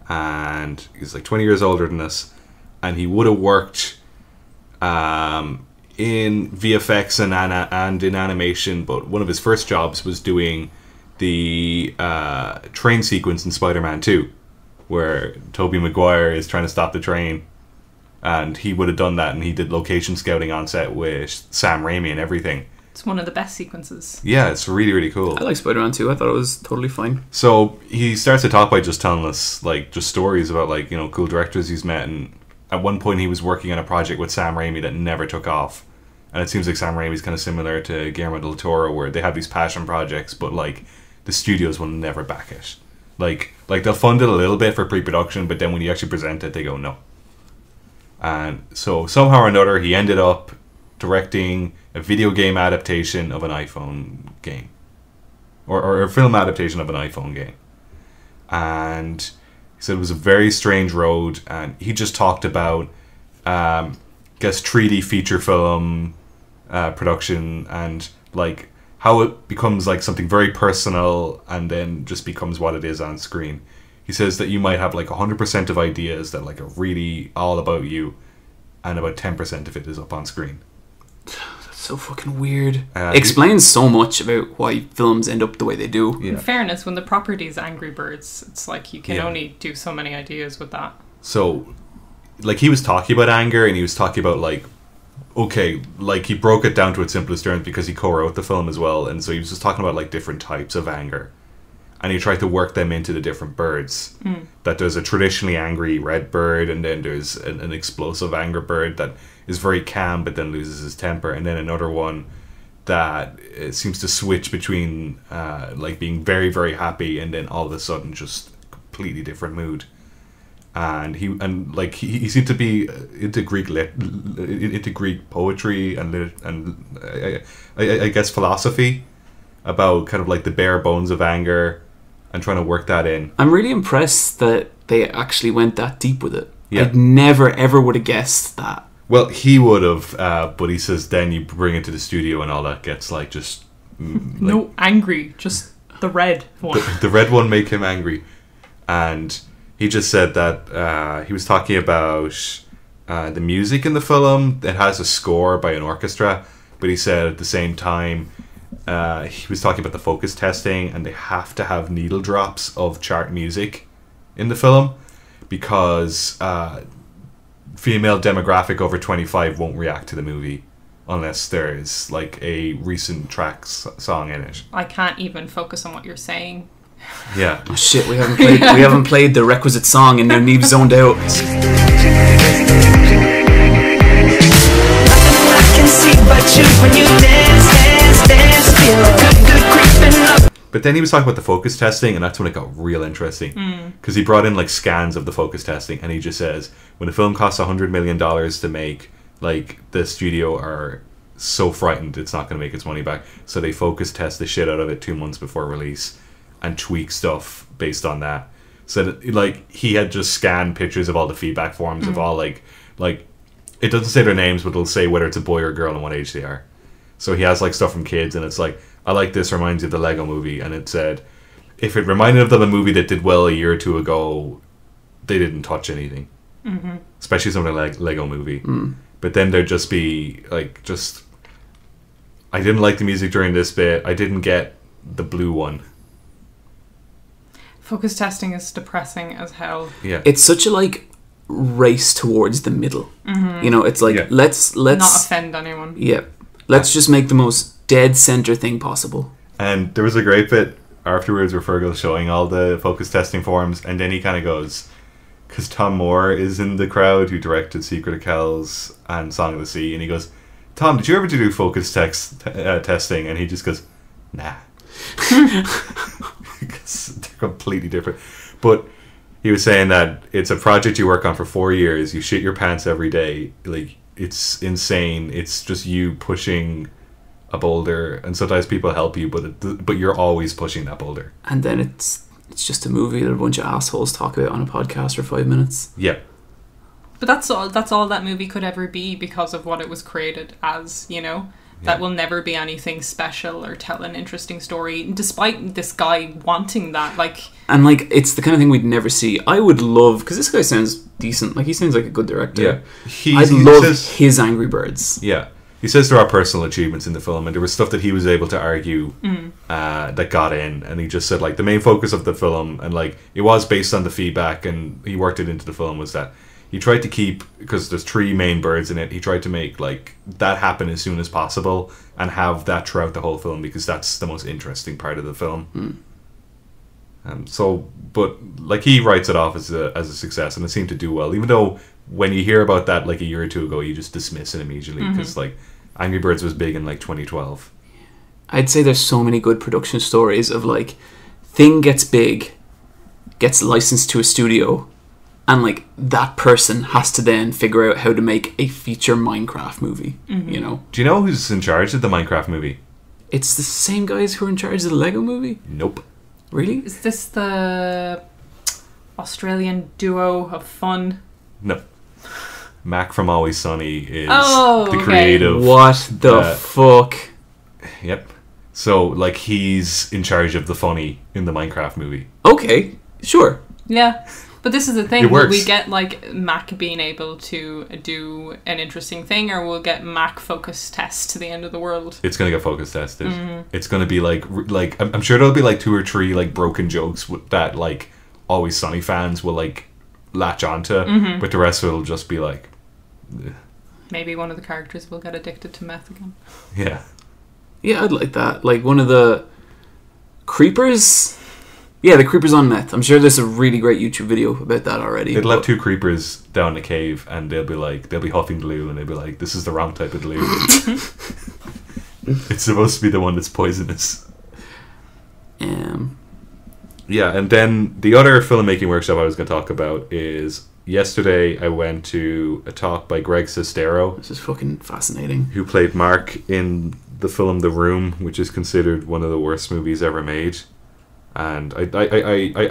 And he's like 20 years older than us, and he would have worked in VFX and in animation, but one of his first jobs was doing the train sequence in Spider-Man 2, where Tobey Maguire is trying to stop the train, and he would have done that, and he did location scouting on set with Sam Raimi and everything. It's one of the best sequences. Yeah, it's really, really cool. I like Spider-Man 2. I thought it was totally fine. So he starts to talk by just telling us like just stories about like, you know, cool directors he's met, and at one point he was working on a project with Sam Raimi that never took off. And it seems like Sam Raimi's kind of similar to Guillermo del Toro, where they have these passion projects, but like the studios will never back it. Like they'll fund it a little bit for pre-production, but then when you actually present it, they go no. And so somehow or another, he ended up directing a video game adaptation of an iPhone game, or a film adaptation of an iPhone game. And he said it was a very strange road, and he just talked about, guess 3D feature film production, and like how it becomes like something very personal and then just becomes what it is on screen. He says that you might have like 100% of ideas that like are really all about you, and about 10% of it is up on screen. That's so fucking weird. Explains so much about why films end up the way they do. Yeah. In fairness, when the property is Angry Birds, it's like you can only do so many ideas with that. So, like, he was talking about anger, and he was talking about like, okay, like he broke it down to its simplest terms because he co-wrote the film as well, and so he was just talking about like different types of anger. And he tried to work them into the different birds. That there's a traditionally angry red bird, and then there's an explosive anger bird that is very calm but then loses his temper, and then another one that seems to switch between like being very, very happy and then all of a sudden just completely different mood. And he seemed to be into Greek poetry and I guess philosophy about kind of like the bare bones of anger, and trying to work that in. I'm really impressed that they actually went that deep with it. Yeah. I'd never ever would have guessed that. Well, he would have, but he says then you bring it to the studio and all that gets like just no angry, just the red one. The red one make him angry, and he just said that he was talking about the music in the film. It has a score by an orchestra, but he said at the same time. He was talking about the focus testing, and they have to have needle drops of chart music in the film because female demographic over 25 won't react to the movie unless there's like a recent song in it. I can't even focus on what you're saying. Yeah. Oh shit, we haven't played the requisite song, and now Niamh's zoned out. But then he was talking about the focus testing, and that's when it got real interesting because he brought in like scans of the focus testing, and he just says when a film costs $100 million to make, like the studio are so frightened it's not going to make its money back, so they focus test the shit out of it 2 months before release and tweak stuff based on that. So that, like, he had just scanned pictures of all the feedback forms of all like it doesn't say their names, but it'll say whether it's a boy or girl and what age they are. So he has like stuff from kids, and it's like, I like this, reminds you of the Lego movie, and it said if it reminded them of a movie that did well a year or two ago, they didn't touch anything. Especially something like Lego movie. But then there'd just be like, just I didn't like the music during this bit, I didn't get the blue one. Focus testing is depressing as hell. Yeah, it's such a like race towards the middle. You know, it's like let's not offend anyone. Yeah, let's just make the most dead center thing possible. And there was a great bit afterwards where Fergal's showing all the focus testing forms, and then he kind of goes, because Tom Moore is in the crowd, who directed Secret of Kells and Song of the Sea, and he goes, Tom, did you ever do focus testing? And he just goes, nah. They're completely different. But he was saying that it's a project you work on for 4 years, you shit your pants every day, like, it's insane. It's just you pushing a boulder, and sometimes people help you, but you're always pushing that boulder. And then it's just a movie that a bunch of assholes talk about on a podcast for 5 minutes. Yeah. But that's all that movie could ever be because of what it was created as, you know? That will never be anything special or tell an interesting story, despite this guy wanting that. And, like, it's the kind of thing we'd never see. I would love... Because this guy sounds decent. Like, he sounds like a good director. Yeah. I'd love his Angry Birds. Yeah. He says there are personal achievements in the film, and there was stuff that he was able to argue that got in, and he just said, like, the main focus of the film, and, like, it was based on the feedback, and he worked it into the film, was that he tried to keep, because there's 3 main birds in it, he tried to make, like, that happen as soon as possible, and have that throughout the whole film, because that's the most interesting part of the film. But, like, he writes it off as a success, and it seemed to do well, even though when you hear about that, like, a year or two ago, you just dismiss it immediately, because, like, Angry Birds was big in, like, 2012. I'd say there's so many good production stories of, like, thing gets big, gets licensed to a studio, and, like, that person has to then figure out how to make a feature Minecraft movie, you know? Do you know who's in charge of the Minecraft movie? It's the same guys who are in charge of the Lego movie? Nope. Really? Is this the Australian duo of fun? No. Mac from Always Sunny is the creative. What the fuck? Yep. So, like, he's in charge of the funny in the Minecraft movie. Okay, sure. Yeah. But this is the thing, It works. will we get, like, Mac being able to do an interesting thing, or we'll get Mac focus test to the end of the world? It's going to get focus tested. It's going to be, like, I'm sure there'll be, like, 2 or 3, like, broken jokes that, like, Always Sunny fans will, like, latch onto, but the rest of it'll just be, like... Maybe one of the characters will get addicted to meth again. Yeah. Yeah, I'd like that. Like, one of the creepers... Yeah, the creepers on meth. I'm sure there's a really great YouTube video about that already. They'd let 2 creepers down the cave, and they'll be huffing glue, and they'll be like, this is the wrong type of glue. It's supposed to be the one that's poisonous. Yeah, and then the other filmmaking workshop I was going to talk about is, yesterday I went to a talk by Greg Sestero. This is fucking fascinating. Who played Mark in the film The Room, which is considered one of the worst movies ever made. And I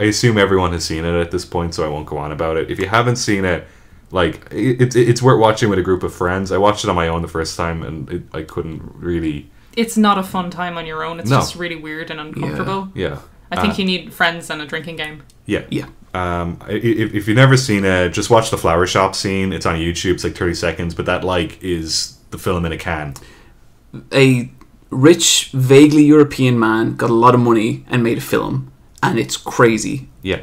assume everyone has seen it at this point, so I won't go on about it. If you haven't seen it, like, it's worth watching with a group of friends. I watched it on my own the first time, and I couldn't really... It's not a fun time on your own. It's just really weird and uncomfortable. Yeah. I think you need friends and a drinking game. Yeah. Yeah. If you've never seen it, just watch the flower shop scene. It's on YouTube. It's like 30 seconds, but that, like, is the film in a can. A rich, vaguely European man got a lot of money and made a film, and it's crazy. Yeah.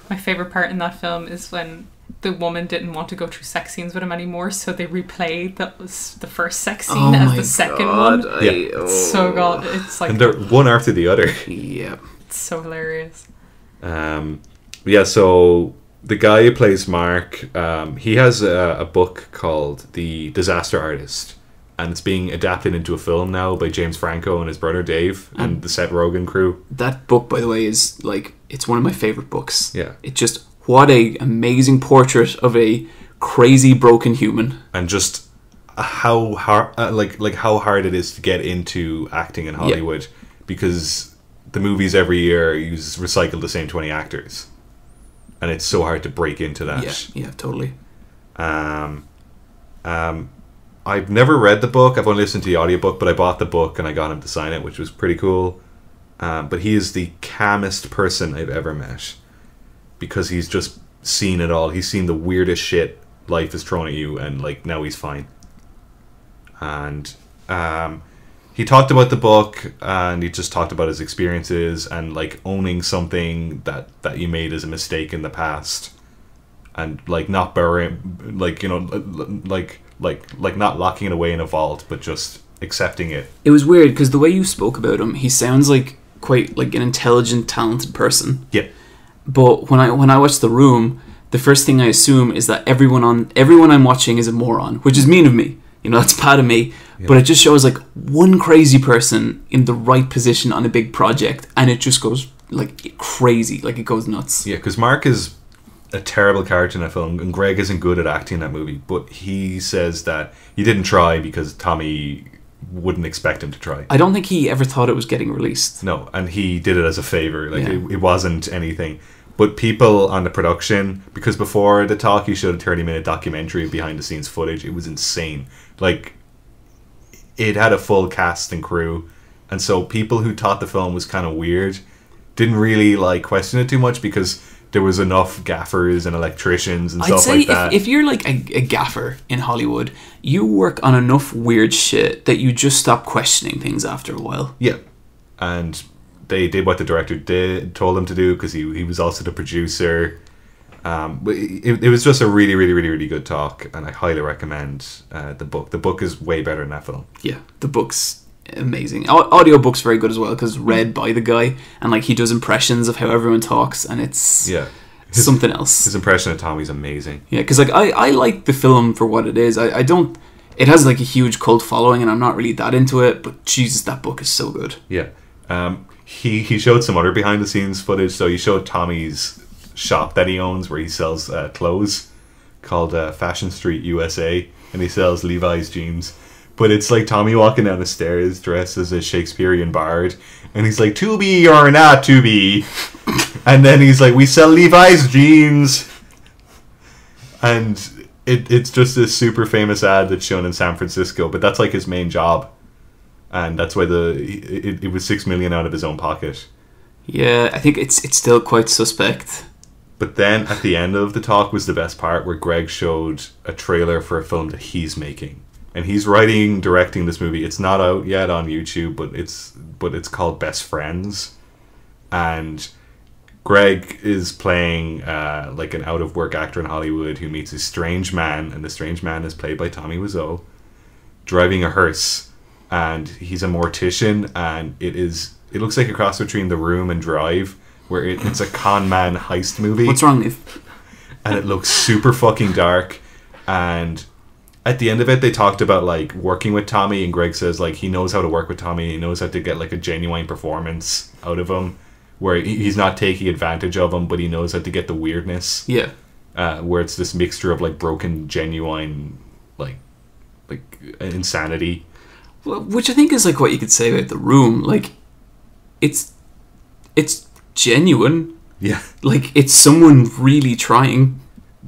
My favourite part in that film is when the woman didn't want to go through sex scenes with him anymore, so they replayed the first sex scene as the second one. It's so good. It's like... And they're one after the other. Yeah. It's so hilarious. Yeah, so the guy who plays Mark, he has a book called The Disaster Artist, and it's being adapted into a film now by James Franco and his brother Dave and the Seth Rogen crew. That book, by the way, is, like, it's one of my favourite books. Yeah. It just, what a amazing portrait of a crazy, broken human. And just how hard, how hard it is to get into acting in Hollywood, because the movies every year recycle the same 20 actors. And it's so hard to break into that. Yeah, totally. I've never read the book. I've only listened to the audiobook, but I bought the book and I got him to sign it, which was pretty cool. But he is the calmest person I've ever met, because he's just seen it all. He's seen the weirdest shit life has thrown at you, and, like, now he's fine. And he talked about the book, and he just talked about his experiences and, like, owning something that you made as a mistake in the past, and, like, not burying, like, you know, like not locking it away in a vault, but just accepting it. It was weird because the way you spoke about him, he sounds like quite like an intelligent, talented person. Yeah. But when I watch The Room, the first thing I assume is that everyone I'm watching is a moron, which is mean of me. You know, that's bad of me. Yeah. But it just shows, like, one crazy person in the right position on a big project, and it just goes, like, crazy. Like, it goes nuts. Yeah, because Mark is a terrible character in that film, and Greg isn't good at acting in that movie, but he says that he didn't try because Tommy wouldn't expect him to try. I don't think he ever thought it was getting released. No, and he did it as a favour. Like, it wasn't anything. But people on the production, because before the talk he showed a 30-minute documentary of behind the scenes footage. It was insane. Like, it had a full cast and crew, and so people who thought the film was kind of weird didn't really like question it too much, because there was enough gaffers and electricians and stuff like that. If you're like a gaffer in Hollywood, you work on enough weird shit that you just stop questioning things after a while. Yeah, and they did what the director told them to do, because he was also the producer. But it was just a really, really, really, really good talk, and I highly recommend the book. The book is way better than that film. Yeah, the book's amazing. Audiobook's very good as well, because read by the guy, and like he does impressions of how everyone talks, and it's something else. His impression of Tommy's amazing. Yeah, because like I like the film for what it is. I don't. It has like a huge cult following, and I'm not really that into it. But Jesus, that book is so good. Yeah. He showed some other behind the scenes footage. So he showed Tommy's shop that he owns, where he sells clothes, called Fashion Street USA, and he sells Levi's jeans. But it's like Tommy walking down the stairs dressed as a Shakespearean bard, and he's like, "To be or not to be," and then he's like, "We sell Levi's jeans," and it's just this super famous ad that's shown in San Francisco. But that's like his main job, and that's why it was $6 million out of his own pocket. Yeah, I think it's still quite suspect. But then at the end of the talk was the best part, where Greg showed a trailer for a film that he's making, and he's directing this movie. It's not out yet on YouTube, but it's called Best Friends, and Greg is playing like an out of work actor in Hollywood who meets a strange man, and the strange man is played by Tommy Wiseau, driving a hearse, and he's a mortician, and it looks like a cross between The Room and Drive, where it's a con man heist movie. What's wrong, Niamh? And it looks super fucking dark. And at the end of it, they talked about like working with Tommy, and Greg says like he knows how to work with Tommy. He knows how to get like a genuine performance out of him, where he's not taking advantage of him, but he knows how to get the weirdness. Yeah. Where it's this mixture of like broken, genuine, like insanity. Which I think is like what you could say about The Room. Like, it's genuine. Yeah. Like, it's someone really trying.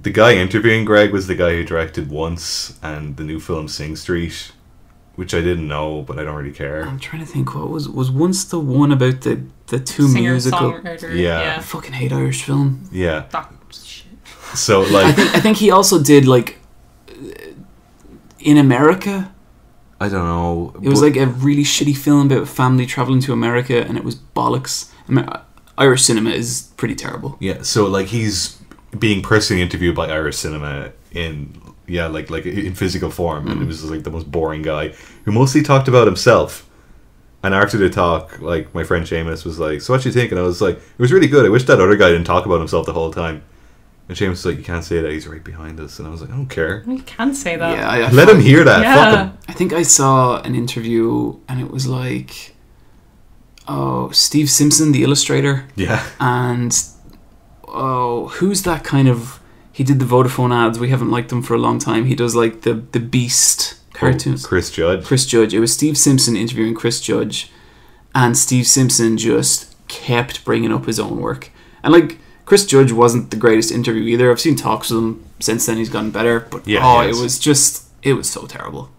The guy interviewing Greg was the guy who directed Once and the new film Sing Street, which I didn't know, but I don't really care. I'm trying to think, what was Once the one about the two musical? Songwriter. Yeah. I fucking hate Irish film. Yeah. That shit. So like, I think he also did like In America. I don't know. It was like a really shitty film about a family traveling to America, and it was bollocks. Irish cinema is pretty terrible. Yeah, so like he's being personally interviewed by Irish cinema in in physical form, and it was like the most boring guy who mostly talked about himself. And after the talk, like my friend Seamus was like, "So what you think?" And I was like, "It was really good. I wish that other guy didn't talk about himself the whole time." And Seamus was like, "You can't say that. He's right behind us." And I was like, "I don't care. You can say that. Yeah, Let him hear that. Yeah. Fuck him." I think I saw an interview, and it was like, Steve Simpson, the illustrator, Yeah. and who's that kind of? He did the Vodafone ads. We haven't liked them for a long time. He does like the Beast cartoons. Chris Judge. Chris Judge. It was Steve Simpson interviewing Chris Judge, and Steve Simpson just kept bringing up his own work. And like, Chris Judge wasn't the greatest interview either. I've seen talks with him since then. He's gotten better, but it was so terrible.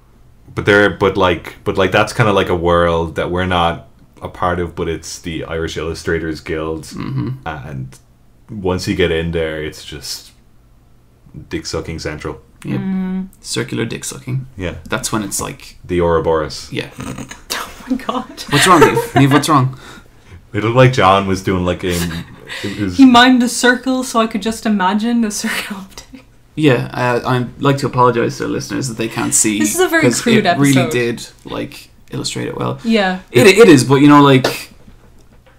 But that's kind of like a world that we're not a part of, but it's the Irish Illustrators Guild, and once you get in there, it's just dick sucking central. Yep. Circular dick sucking. Yeah, that's when it's like the Ouroboros. Yeah. Oh my god. What's wrong, Niamh? Niamh, what's wrong? It looked like John was doing like he mimed a circle, so I could just imagine the circle of dick. Yeah, I'd like to apologise to the listeners that they can't see. This is a very crude it episode. really did like illustrate it well. Yeah. It is, but you know, like,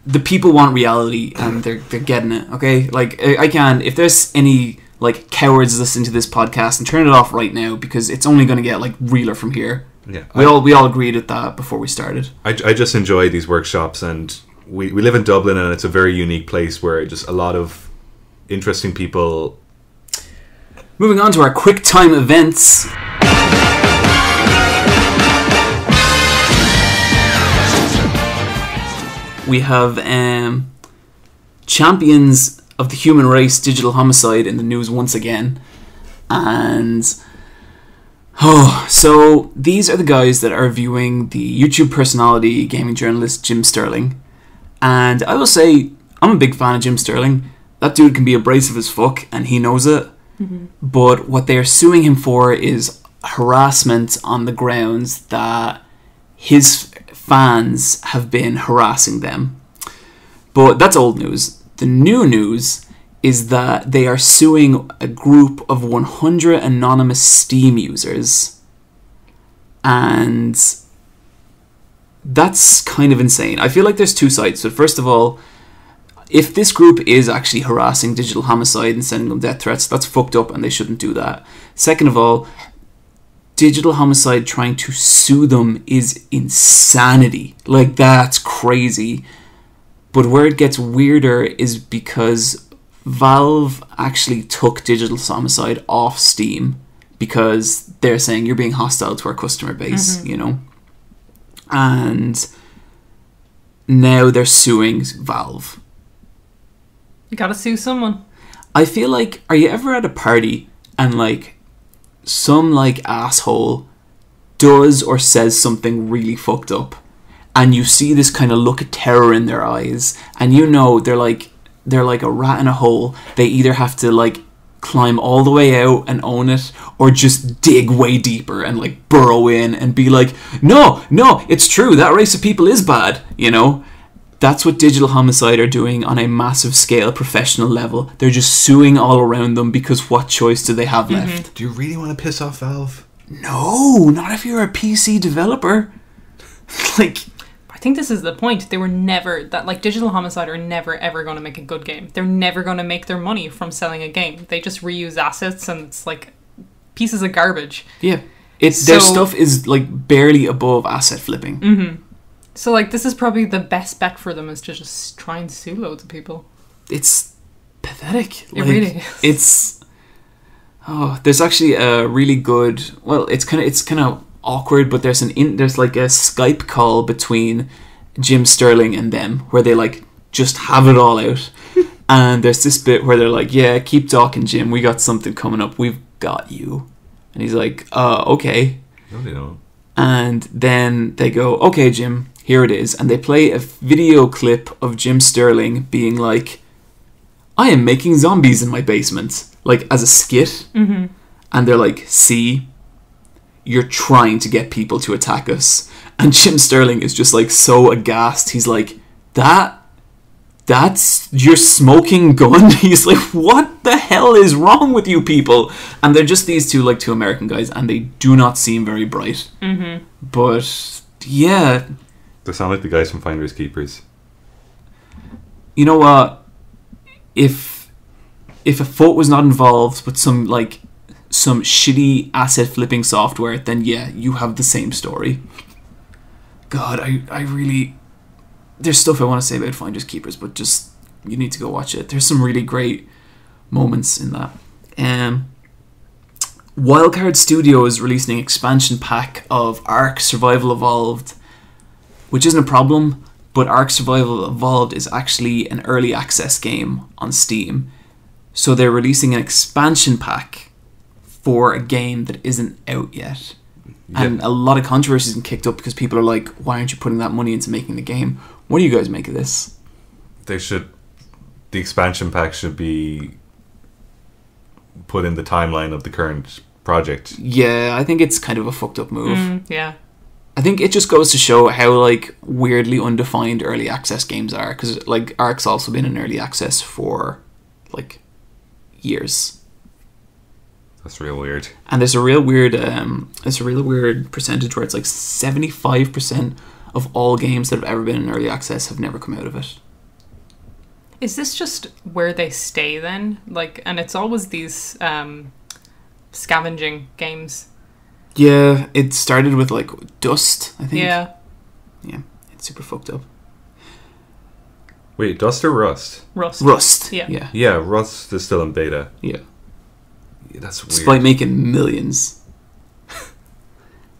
the people want reality, and they're getting it. Okay, like I can, if there's any like cowards listening to this podcast, and turn it off right now, because it's only going to get like realer from here. Yeah, we all agreed at that before we started. I just enjoy these workshops, and we live in Dublin, and it's a very unique place where just a lot of interesting people. Moving on to our quick time events. We have Champions of the human race, digital homicide, in the news once again. And so these are the guys that are viewing the YouTube personality, gaming journalist Jim Sterling. And I will say, I'm a big fan of Jim Sterling. That dude can be abrasive as fuck, and he knows it. Mm-hmm. But what they're suing him for is harassment on the grounds that his fans have been harassing them. But that's old news. The new news is that they are suing a group of 100 anonymous Steam users. And that's kind of insane. I feel like there's two sides. So first of all, if this group is actually harassing digital homicide and sending them death threats, that's fucked up and they shouldn't do that. Second of all, digital homicide trying to sue them is insanity. Like, that's crazy. But where it gets weirder is because Valve actually took digital homicide off Steam because they're saying you're being hostile to our customer base, you know? And now they're suing Valve. You gotta sue someone. I feel like, are you ever at a party and like some like asshole does or says something really fucked up, and you see this kind of look of terror in their eyes, and you know they're like a rat in a hole. They either have to like climb all the way out and own it, or just dig way deeper and like burrow in and be like, no, it's true, that race of people is bad, you know? That's what digital homicide are doing on a massive scale, professional level. They're just suing all around them because what choice do they have left? Do you really want to piss off Valve? No, not if you're a PC developer. Like, I think this is the point. They were never, that like digital homicide are never ever going to make a good game. They're never going to make their money from selling a game. They just reuse assets and it's like pieces of garbage. Yeah. Their stuff is like barely above asset flipping. So like this is probably the best bet for them, is to just try and sue loads of people. It's pathetic. It really is. There's actually a really good, well, it's kind of awkward, but there's like a Skype call between Jim Sterling and them where they like just have it all out. And there's this bit where they're like, yeah, keep talking, Jim, we got something coming up, we've got you. And he's like, okay. No, they don't. And then they go, okay, Jim, here it is. And they play a video clip of Jim Sterling being like, I am making zombies in my basement, like as a skit. And they're like, see, you're trying to get people to attack us. And Jim Sterling is just like so aghast. He's like, that's your smoking gun? He's like, what the hell is wrong with you people? And they're just these two American guys, and they do not seem very bright. But yeah, they sound like the guys from Finders Keepers. You know what? If a foot was not involved, but some shitty asset flipping software, then yeah, you have the same story. God, I really, there's stuff I want to say about Finders Keepers, but just, you need to go watch it. There's some really great moments in that. Wildcard Studios releasing an expansion pack of Ark Survival Evolved, which isn't a problem, but Ark Survival Evolved is actually an early access game on Steam. So they're releasing an expansion pack for a game that isn't out yet. Yeah. And a lot of controversy has been kicked up because people are like, why aren't you putting that money into making the game? What do you guys make of this? The expansion pack should be put in the timeline of the current project. Yeah, I think it's kind of a fucked up move. Yeah. I think it just goes to show how like weirdly undefined early access games are, because like Ark's also been in early access for like years. That's real weird. And there's a real weird percentage where it's like 75% of all games that have ever been in early access have never come out of it. Is this just where they stay then? Like, and it's always these scavenging games. Yeah, it started with like Dust, I think. Yeah, it's super fucked up. Wait, Dust or Rust? Rust. Yeah. Yeah, Rust is still in beta. Yeah. That's weird. Despite making millions.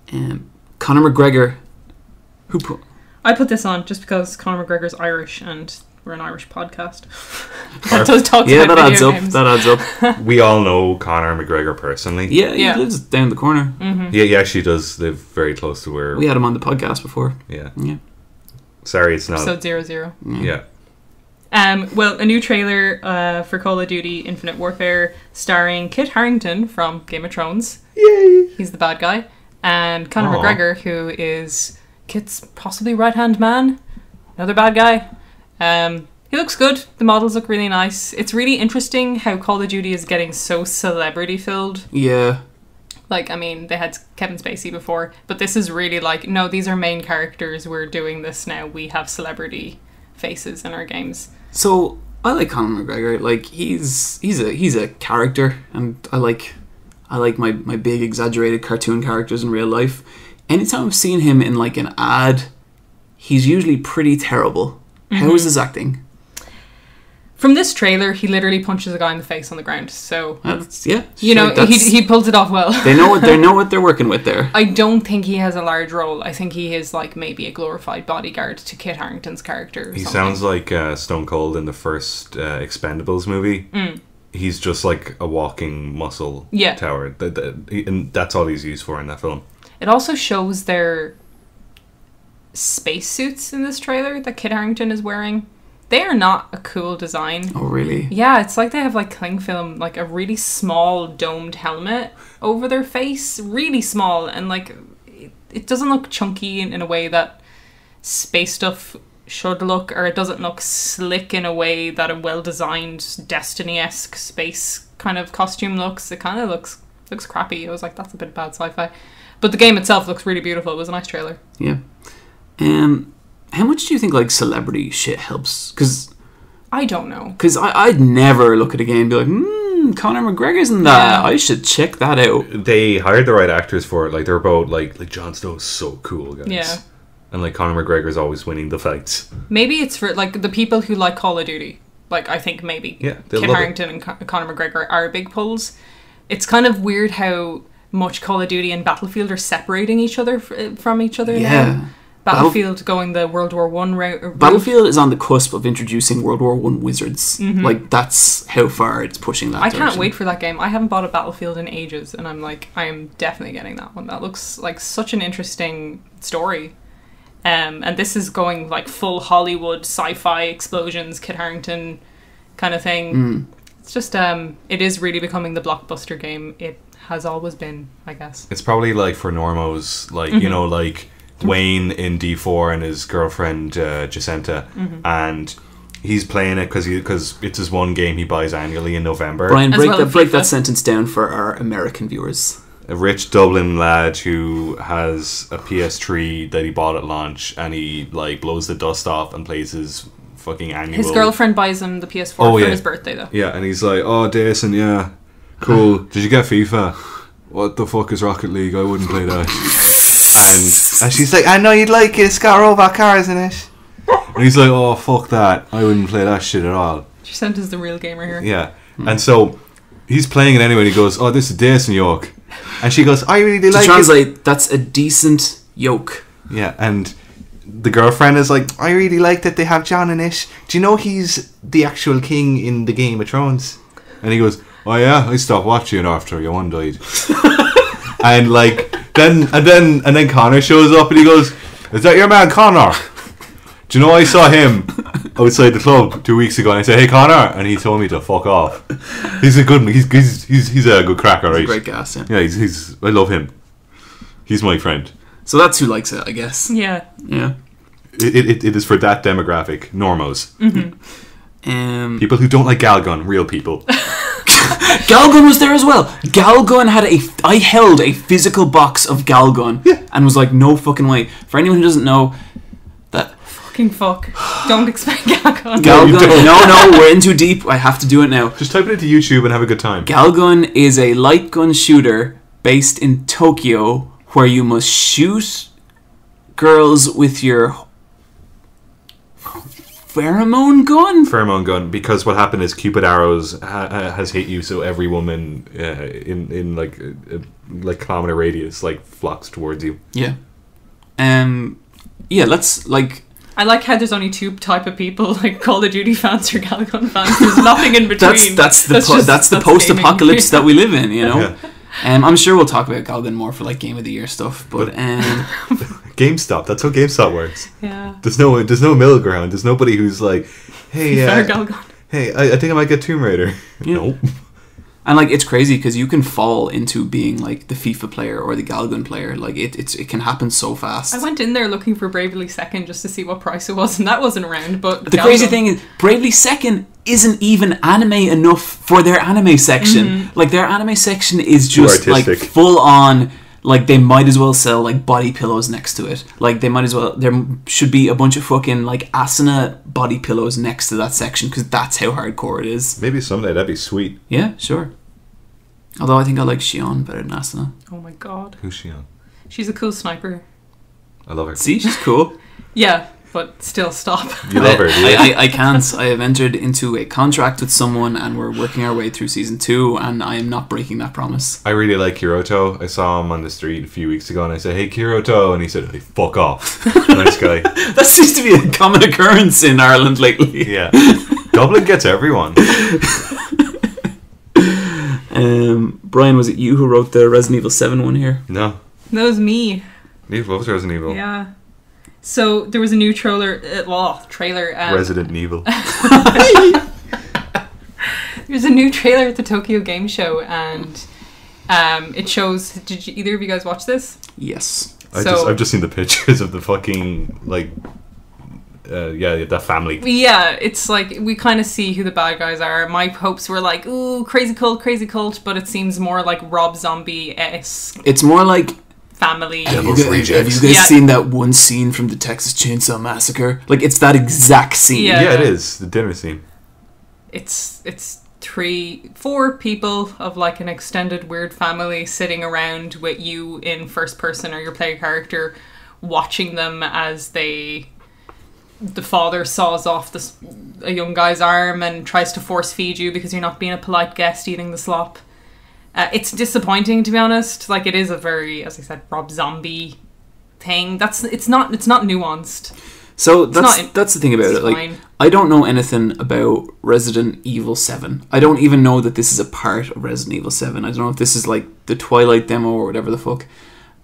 Conor McGregor, I put this on just because Conor McGregor's Irish and We're an Irish podcast. That does talk Yeah, about that adds video up. games. That adds up. We all know Conor McGregor personally. Yeah, he Yeah. lives down the corner. Yeah, he actually does live very close to where. We had him on the podcast before. Yeah. Yeah. Sorry, it's not. Episode 00. Yeah. Well, a new trailer for Call of Duty Infinite Warfare starring Kit Harington from Game of Thrones. Yay! He's the bad guy. And Conor Aw. McGregor, who is Kit's possibly right-hand man. Another bad guy. He looks good. The models look really nice. It's really interesting how Call of Duty is getting so celebrity-filled. Yeah. Like, I mean, they had Kevin Spacey before, but this is really like, no, these are main characters. We're doing this now. We have celebrity faces in our games. So I like Conor McGregor. Like he's a character, and I like my big exaggerated cartoon characters in real life. Anytime I've seen him in like an ad, he's usually pretty terrible. How is his acting? From this trailer, he literally punches a guy in the face on the ground. So, Yeah, you know, he pulls it off well. they know what they're working with there. I don't think he has a large role. I think he is like maybe a glorified bodyguard to Kit Harington's character. Or He something. sounds like Stone Cold in the first Expendables movie. He's just like a walking muscle tower. And that's all he's used for in that film. It also shows their spacesuits in this trailer that Kit Harington is wearing. They are not a cool design. Oh really? Yeah, it's like they have like cling film, like a really small domed helmet over their face, really small, and like it doesn't look chunky in a way that space stuff should look, or it doesn't look slick in a way that a well-designed Destiny-esque space kind of costume looks. It kind of looks crappy. I was like, that's a bit bad sci-fi. But the game itself looks really beautiful. It was a nice trailer. Yeah. How much do you think like celebrity shit helps? Because I don't know. Because I'd never look at a game and be like, Conor McGregor's in that. Yeah. I should check that out. They hired the right actors for it. Like they're about like Jon Snow's so cool, guys. Yeah. And like Conor McGregor's always winning the fights. Maybe it's for like the people who like Call of Duty. Like I think maybe they'll Kit love Harington and Conor McGregor are big pulls. It's kind of weird how much Call of Duty and Battlefield are separating each other from each other Yeah. now. Battlefield going the World War One route. Battlefield is on the cusp of introducing World War One wizards. Like that's how far it's pushing that. I can't direction. wait for that game. I haven't bought a Battlefield in ages, and I'm like, I am definitely getting that one. That looks like such an interesting story. And this is going like full Hollywood sci-fi explosions, Kit Harington kind of thing. It's just it is really becoming the blockbuster game it has always been, I guess. It's probably like for normos, like you know, like Wayne in D4 and his girlfriend Jacinta, and he's playing it because it's his one game he buys annually in November. Brian, As well as break FIFA. that sentence down for our American viewers. A rich Dublin lad who has a PS3 that he bought at launch, and he like blows the dust off and plays his fucking annual. His girlfriend buys him the PS4 Oh, for yeah. his birthday, though. Yeah, and he's like, "Oh, Jason, yeah, cool. Did you get FIFA? What the fuck is Rocket League? I wouldn't play that." And she's like, "I know you'd like it. It's got robot cars in it." And he's like, "Oh, fuck that. I wouldn't play that shit at all." Jacinta's the real gamer here. Yeah. And so he's playing it anyway, and he goes, "Oh, this is Jason York." And she goes, "I really To like it." translate, that's a decent yoke. Yeah, and the girlfriend is like, "I really like that they have John in it. Do you know he's the actual king in the Game of Thrones?" And he goes, "Oh yeah, I stopped watching after your one died." And like then Connor shows up and he goes, "Is that your man Connor? Do you know I saw him outside the club 2 weeks ago?" And I said, "Hey Connor," and he told me to fuck off. He's a good he's a good cracker, right? Great gas, yeah. Yeah, he's I love him. He's my friend. So that's who likes it, I guess. Yeah. Yeah. It is for that demographic, normos. People who don't like Galgun, real people. Galgun was there as well. Galgun had I held a physical box of Galgun and was like, no fucking way. For anyone who doesn't know, that Fucking fuck. Don't expect Galgun. Galgun. No, we're in too deep. I have to do it now. Just type it into YouTube and have a good time. Galgun is a light gun shooter based in Tokyo where you must shoot girls with your pheromone gun. Because what happened is Cupid arrows has hit you, so every woman in like kilometer radius like flocks towards you. Yeah. Yeah, let's like I like how there's only two type of people, like Call of Duty fans or Galgun fans. There's nothing in between. That's the post-apocalypse that we live in, you know. Yeah. I'm sure we'll talk about Galgun more for like Game of the Year stuff, but GameStop. That's how GameStop works. Yeah. There's no middle ground. There's nobody who's like, hey, Galgun. hey, I think I might get Tomb Raider. Yeah. Nope. And like it's crazy because you can fall into being like the FIFA player or the Galgun player. Like it can happen so fast. I went in there looking for Bravely Second just to see what price it was, and that wasn't around. But the crazy thing is, Bravely Second isn't even anime enough for their anime section. Mm-hmm. Like their anime section is just like artistic. full on. Like they might as well sell like body pillows next to it. Like they might as well. There should be a bunch of fucking like Asuna body pillows next to that section because that's how hardcore it is. Maybe someday that'd be sweet. Yeah, sure. Although I think I like Shion better than Asuna. Oh my god. Who's she on? She's a cool sniper. I love her. See, she's cool. Yeah, but still stop. You love her, do you? I can't. I have entered into a contract with someone and we're working our way through season 2 and I am not breaking that promise. I really like Kiroto. I saw him on the street a few weeks ago and I said, hey, Kiroto. And he said, hey, fuck off. Nice guy. That seems to be a common occurrence in Ireland lately. Yeah. Dublin gets everyone. Bryan, was it you who wrote the Resident Evil 7 one here? No. That was me. Niamh loves Resident Evil. Yeah. So there was a new trailer. Trailer. Resident Evil. There's a new trailer at the Tokyo Game Show, and it shows. Did either of you guys watch this? Yes. I've just seen the pictures of the fucking like. That family. Yeah, it's like we kind of see who the bad guys are. My hopes were like, ooh, crazy cult, but it seems more like Rob Zombie-esque It's more like family. Have you guys seen that one scene from the Texas Chainsaw Massacre? Like it's that exact scene. Yeah. Yeah, it is the dinner scene. It's 4 people of like an extended weird family sitting around with you in first person or your player character, watching them as the father saws off a young guy's arm and tries to force feed you because you're not being a polite guest eating the slop. It's disappointing, to be honest. Like it is a very, as I said, Rob Zombie thing. It's not nuanced. So that's the thing about it. Like fine. I don't know anything about Resident Evil 7. I don't even know that this is a part of Resident Evil 7. I don't know if this is like the Twilight demo or whatever the fuck.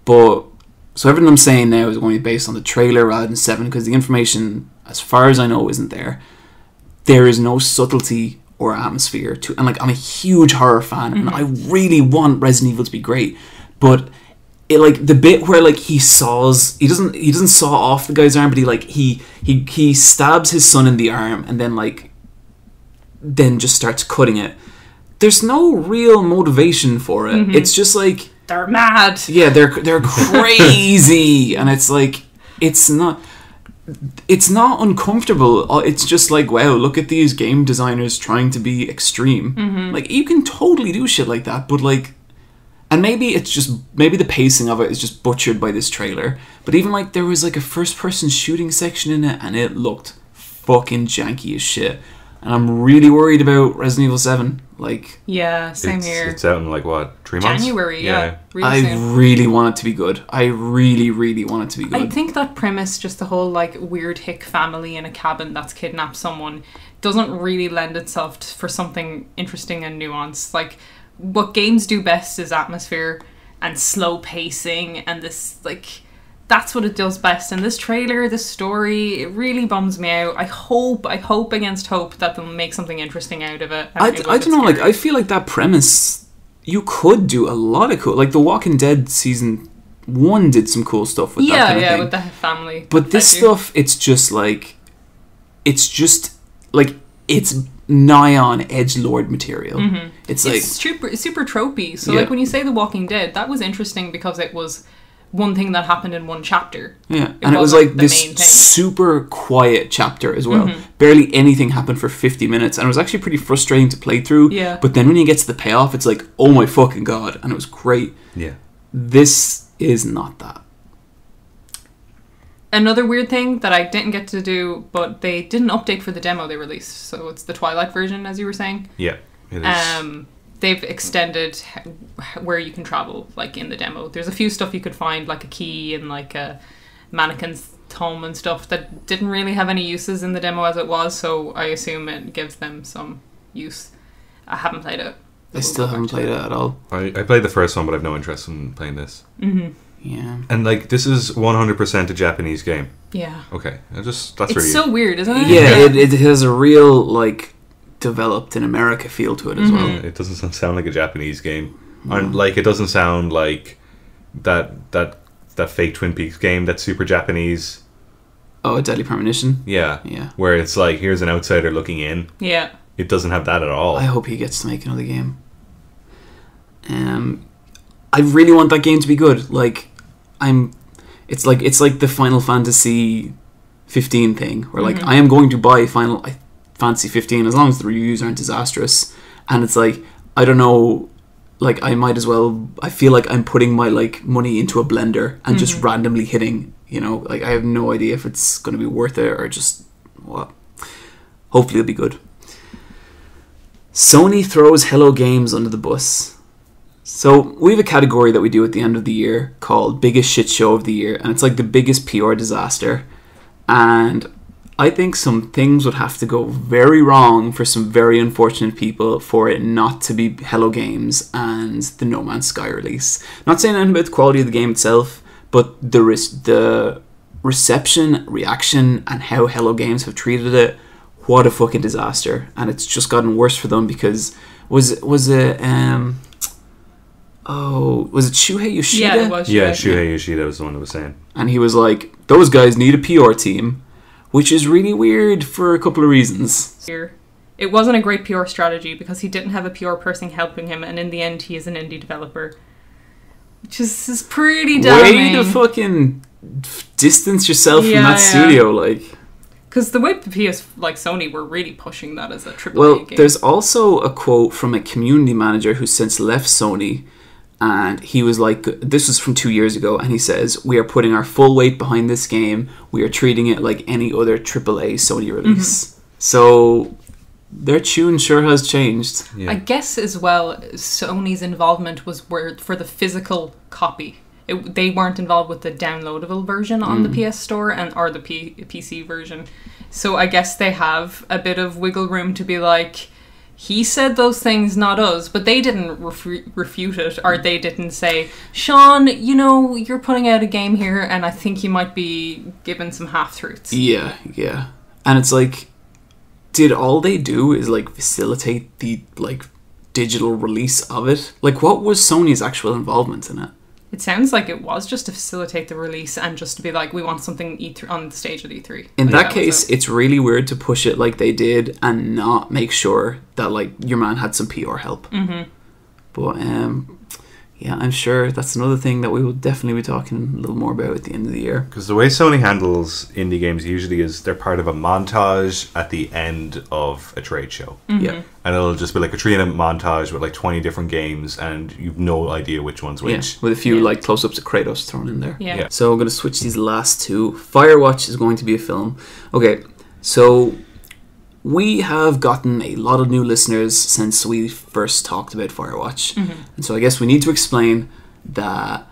But so everything I'm saying now is going to be based on the trailer rather than 7 because the information, as far as I know, isn't there. There is no subtlety or atmosphere to, and like I'm a huge horror fan and I really want Resident Evil to be great, but it like the bit where like he doesn't saw off the guy's arm, but he stabs his son in the arm and then just starts cutting it. There's no real motivation for it. It's just like they're mad. Yeah, they're crazy, and it's like it's not uncomfortable. It's just like, wow, look at these game designers trying to be extreme. Like you can totally do shit like that, but like, and maybe the pacing of it is just butchered by this trailer. But even like there was like a first person shooting section in it, and it looked fucking janky as shit. And I'm really worried about Resident Evil 7. Like, yeah, same here. It's out in like what, 3 months? January, yeah. Really I soon. really want it to be good. I really, really want it to be good. I think that premise, just the whole like weird hick family in a cabin that's kidnapped someone, doesn't really lend itself for something interesting and nuanced. Like, what games do best is atmosphere and slow pacing, and this like. That's what it does best. And this trailer, this story, it really bums me out. I hope against hope that they'll make something interesting out of it. I don't know, like, I feel like that premise, you could do a lot of cool, like The Walking Dead season 1 did some cool stuff with that kind of thing. with the family. But this stuff, it's just like, it's nigh on edgelord material. It's like super tropey. So like when you say The Walking Dead, that was interesting because it was one thing that happened in one chapter. Yeah, and it was like this super quiet chapter as well. Barely anything happened for 50 minutes, and it was actually pretty frustrating to play through. Yeah. But then when you get to the payoff, it's like, oh my fucking god, and it was great. Yeah. This is not that. Another weird thing that I didn't get to do, but they did an update for the demo they released. So it's the Twilight version, as you were saying. Yeah, it is. They've extended where you can travel, like in the demo. There's a few stuff you could find, like a key and like a mannequin's tome and stuff that didn't really have any uses in the demo as it was, so I assume it gives them some use. I haven't played it. I still haven't played it at all. I played the first one, but I've no interest in playing this. Mm-hmm. Yeah. And like, this is 100% a Japanese game. Yeah. Okay, that's It's really so weird, isn't it? Yeah, it has a real, like, developed in America feel to it as well. It doesn't sound like a Japanese game, and like it doesn't sound like that fake Twin Peaks game that's super Japanese. Oh, a Deadly Premonition? Yeah, Yeah. where it's like, here's an outsider looking in. Yeah. It doesn't have that at all. I hope he gets to make another game. I really want that game to be good. Like, it's like the Final Fantasy 15 thing, where like I am going to buy Final Fantasy 15 as long as the reviews aren't disastrous. And it's like, I don't know, like I might as well. I feel like I'm putting my like money into a blender and just randomly hitting. You know, like I have no idea if it's going to be worth it or just what. Hopefully, it'll be good. Sony throws Hello Games under the bus. So we have a category that we do at the end of the year called Biggest Shit Show of the Year, and it's like the biggest PR disaster. And I think some things would have to go very wrong for some very unfortunate people for it not to be Hello Games and the No Man's Sky release. Not saying anything about the quality of the game itself, but the reception, reaction, and how Hello Games have treated it. What a fucking disaster. And it's just gotten worse for them because was it Shuhei Yoshida? Yeah, it was. Yeah, Shuhei Yoshida was the one that was saying. And he was like, those guys need a PR team, which is really weird for a couple of reasons. It wasn't a great PR strategy because he didn't have a PR person helping him, and in the end he is an indie developer. Which is pretty damning. Way to fucking distance yourself from that studio, like... Because the way PS, like Sony, were really pushing that as a AAA Well, game. there's also a quote from a community manager who's since left Sony, and he was like, this was from 2 years ago, and he says, we are putting our full weight behind this game. We are treating it like any other AAA Sony release. So their tune sure has changed. Yeah. I guess as well, Sony's involvement was for the physical copy. They weren't involved with the downloadable version on the PS Store or the PC version. So I guess they have a bit of wiggle room to be like, he said those things, not us. But they didn't refute it, or they didn't say, Sean, you know, you're putting out a game here and I think you might be given some half-truths. Yeah. And it's like, did all they do is like facilitate the like digital release of it? Like, what was Sony's actual involvement in it? It sounds like it was just to facilitate the release and just to be like, we want something E3 on the stage at E3. In that case, it's really weird to push it like they did and not make sure that like your man had some PR help. But yeah, I'm sure that's another thing that we will definitely be talking a little more about at the end of the year. Because the way Sony handles indie games usually is they're part of a montage at the end of a trade show. Yeah. And it'll just be like a 3-minute montage with like 20 different games, and you've no idea which one's which. Yeah, with a few like close-ups of Kratos thrown in there. Yeah. So I'm going to switch these last two. Firewatch is going to be a film. Okay, so we have gotten a lot of new listeners since we first talked about Firewatch. And so I guess we need to explain that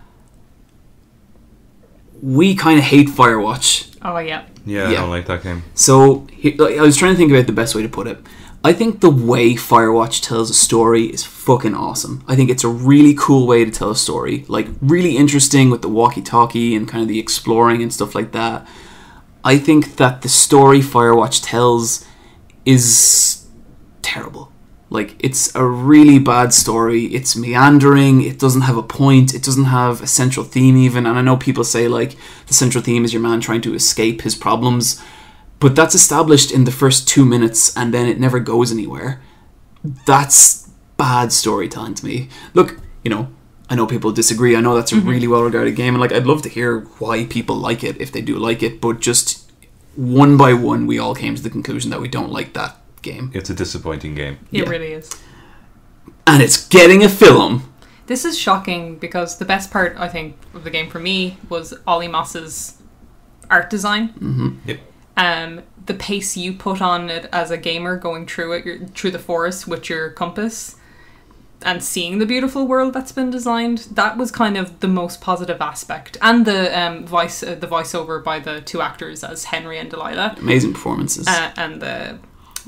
we kind of hate Firewatch. Oh, yeah. Yeah, I don't like that game. So I was trying to think about the best way to put it. I think the way Firewatch tells a story is fucking awesome. I think it's a really cool way to tell a story. Like, really interesting with the walkie-talkie and kind of the exploring and stuff like that. I think that the story Firewatch tells is terrible. Like, it's a really bad story. It's meandering. It doesn't have a point. It doesn't have a central theme even. And I know people say, like, the central theme is your man trying to escape his problems. But that's established in the first 2 minutes and then it never goes anywhere. That's bad storytelling to me. Look, you know, I know people disagree. I know that's a really well-regarded game. And, like, I'd love to hear why people like it, if they do like it. But just one by one, we all came to the conclusion that we don't like that game. It's a disappointing game. It really is. And it's getting a film. This is shocking because the best part, I think, of the game for me was Ollie Moss's art design. Yep. The pace you put on it as a gamer going through it, through the forest with your compass. and seeing the beautiful world that's been designed, that was kind of the most positive aspect. And the voiceover by the two actors as Henry and Delilah. Amazing performances. And the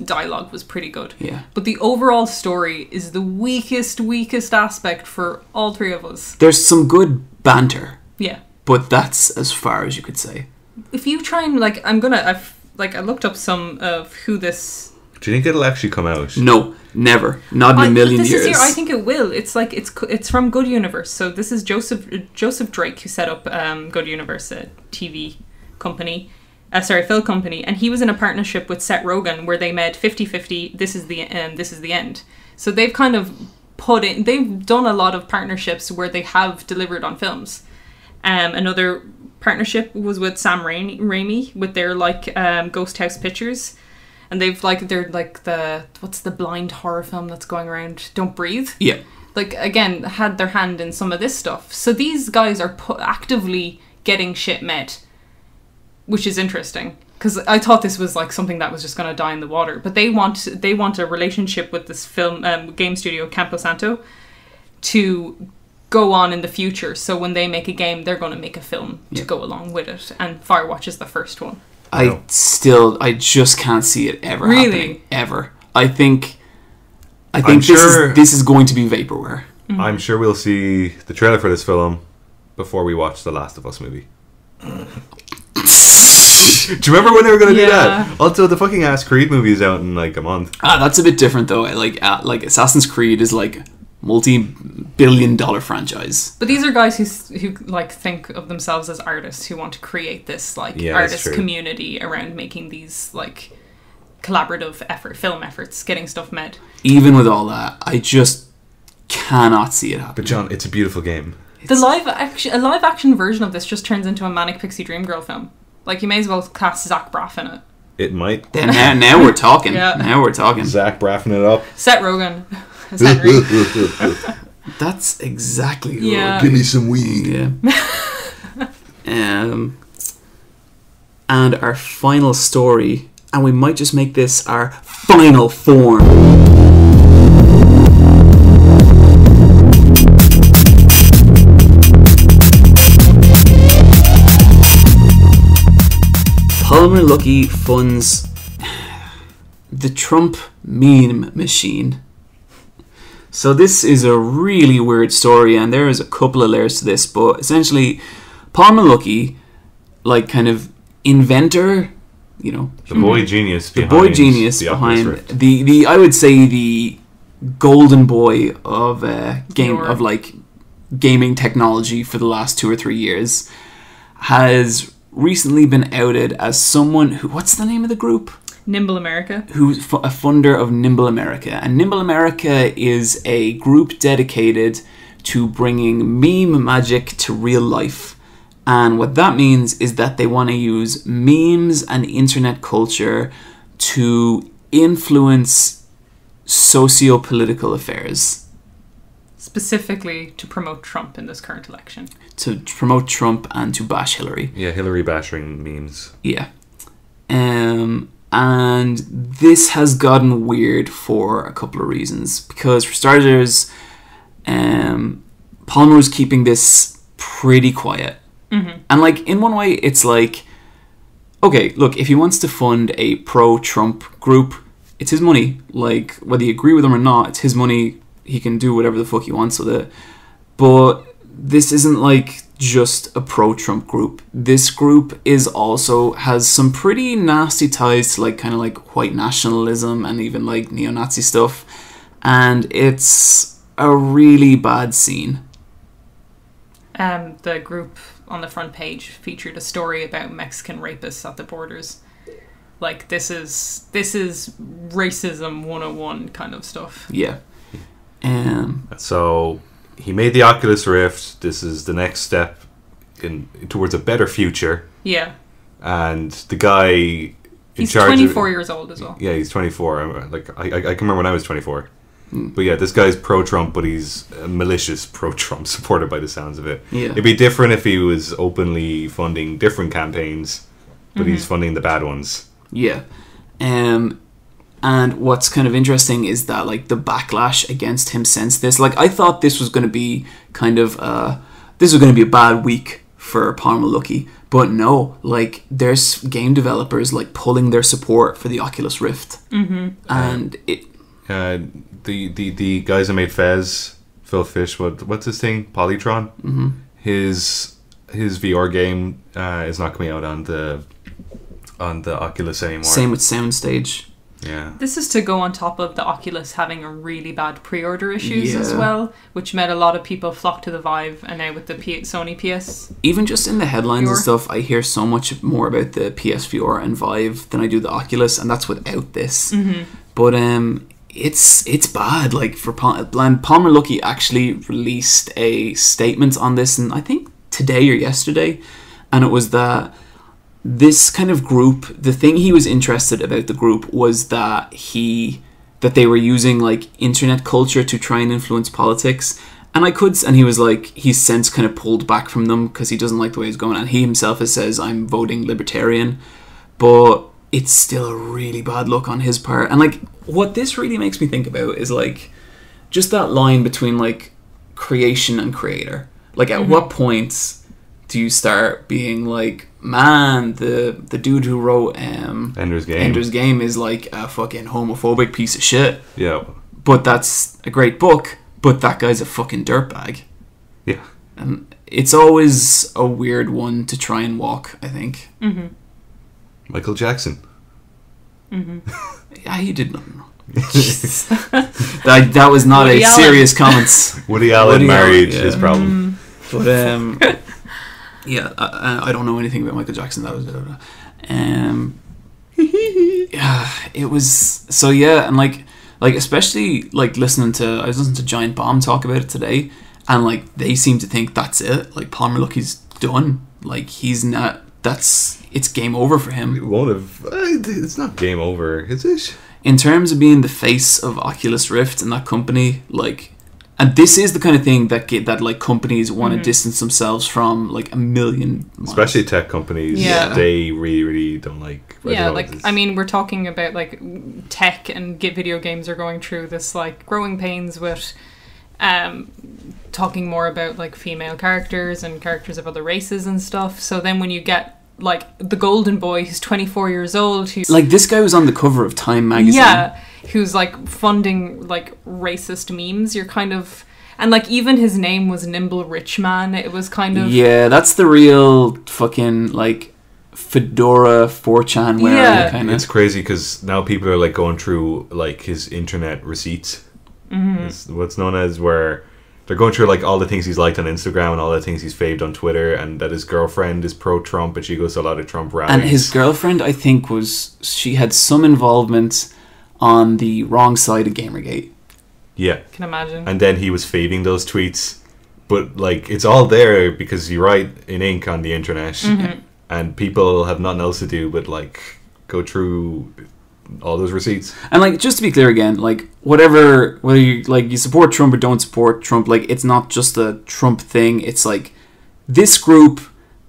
dialogue was pretty good. Yeah. But the overall story is the weakest aspect for all three of us. There's some good banter. Yeah. But that's as far as you could say. If you try and, like, I looked up some of who this... Do you think it'll actually come out? No, never. Not in a million years. I think it will. It's like it's from Good Universe. So this is Joseph Drake, who set up Good Universe, a TV company. Film company, and he was in a partnership with Seth Rogen where they made 50-50. This is the end. So they've kind of they've done a lot of partnerships where they have delivered on films. Another partnership was with Sam Raimi with their Ghost House Pictures. And they're what's the blind horror film that's going around? Don't Breathe. Yeah. Like, again, had their hand in some of this stuff. So these guys are actively getting shit made, which is interesting. Because I thought this was like something that was just going to die in the water. But they want a relationship with this film game studio Camposanto to go on in the future. So when they make a game, they're going to make a film to go along with it. And Firewatch is the first one. I just can't see it ever happening. Ever. I think this is going to be vaporware. Mm-hmm. I'm sure we'll see the trailer for this film before we watch the Last of Us movie. Do you remember when they were going to do that? Also, the fucking Assassin's Creed movie is out in like a month. That's a bit different though. Like Assassin's Creed is like multi-billion-dollar franchise. But these are guys who like think of themselves as artists who want to create this artist community around making these like collaborative film efforts, getting stuff made. Even with all that, I just cannot see it happening. But John, it's a beautiful game. A live action version of this just turns into a Manic Pixie Dream Girl film. Like, you may as well cast Zach Braff in it. It might. Now we're talking. Yeah. Now we're talking. Zach Braffing it up. Seth Rogen as Henry. That's exactly good. Yeah. Give me some weed. Yeah. And our final story, and we might just make this our final form. Palmer Luckey funds the Trump meme machine. So this is a really weird story, and there is a couple of layers to this, but essentially Palmer Luckey, like kind of inventor, you know, the boy genius behind the Oculus Rift. the I would say the golden boy of gaming technology for the last 2 or 3 years, has recently been outed as someone who, what's the name of the group? Nimble America. Who's a funder of Nimble America. And Nimble America is a group dedicated to bringing meme magic to real life. And what that means is that they want to use memes and internet culture to influence socio-political affairs. Specifically to promote Trump in this current election. To promote Trump and to bash Hillary. Yeah, Hillary bashing memes. Yeah. And this has gotten weird for a couple of reasons. Because for starters, Palmer was keeping this pretty quiet. Mm-hmm. And like, in one way, it's like, okay, look, if he wants to fund a pro-Trump group, it's his money. Like, whether you agree with him or not, it's his money. He can do whatever the fuck he wants with it. But this isn't like just a pro-Trump group. This group has some pretty nasty ties to like kind of like white nationalism and even like neo-Nazi stuff. And it's a really bad scene. The group on the front page featured a story about Mexican rapists at the borders. Like, this is racism 101 kind of stuff. Yeah. So he made the Oculus Rift. This is the next step towards a better future. Yeah. And the guy he's 24 years old as well. Yeah, he's 24. Like I can remember when I was 24. But yeah, this guy's pro-Trump, but he's a malicious pro-Trump, supported by the sounds of it. Yeah. It'd be different if he was openly funding different campaigns, but he's funding the bad ones. Yeah. And what's kind of interesting is that like the backlash against him since this, like I thought this was going to be kind of this was going to be a bad week for Palmer Luckey, but no, like there's game developers like pulling their support for the Oculus Rift, and it. The guys that made Fez, Phil Fish, what's his thing, Polytron, his VR game is not coming out on the Oculus anymore. Same with Soundstage. Yeah. This is to go on top of the Oculus having a really bad pre-order issues as well, which made a lot of people flock to the Vive, and now with the Sony PS. Even just in the headlines and stuff, I hear so much more about the PSVR and Vive than I do the Oculus, and that's without this. But it's bad. Like for Palmer Luckey actually released a statement on this, and I think today or yesterday, and it was that this kind of group, the thing he was interested about the group was that they were using like internet culture to try and influence politics, and he was like, he's since kind of pulled back from them because he doesn't like the way it's going, and he himself says, I'm voting libertarian, but it's still a really bad look on his part. And like what this really makes me think about is like just that line between like creation and creator. Like at what point do you start being like, man, the dude who wrote Ender's Game is like a fucking homophobic piece of shit. Yeah. But that's a great book, but that guy's a fucking dirtbag. Yeah. And it's always a weird one to try and walk, I think. Michael Jackson. Yeah, he did nothing wrong. that was not Woody a Allen. serious comment. Woody Allen married his problem. But yeah, I don't know anything about Michael Jackson. That was yeah, it was so yeah, and like especially like I was listening to Giant Bomb talk about it today, and like they seem to think that's it. Like Palmer Luckey's done. Like he's not. It's game over for him. It won't have. It's not game over, is it? In terms of being the face of Oculus Rift and that company, like, and this is the kind of thing that like companies want to distance themselves from, like a million miles. Especially tech companies. Yeah. They really, really don't like. Yeah, like I mean, we're talking about like tech and video games are going through this like growing pains with talking more about like female characters and characters of other races and stuff. So then when you get like the golden boy who's 24 years old, who's like, this guy was on the cover of Time magazine. Yeah, who's like funding like racist memes, you're kind of, and like even his name was Nimble Rich Man. It was kind of, yeah, that's the real fucking like fedora 4chan wearing kind of. It's crazy because now people are like going through like his internet receipts. It's what's known as, where they're going through like all the things he's liked on Instagram and all the things he's faved on Twitter, and that his girlfriend is pro-Trump and she goes to a lot of Trump rallies. And his girlfriend, I think, she had some involvement on the wrong side of Gamergate. Yeah. can imagine. And then he was faving those tweets, but like it's all there because you write in ink on the internet, and people have nothing else to do but like go through all those receipts. And like, just to be clear again, like whether you like you support Trump or don't support Trump, like it's not just a Trump thing. It's like this group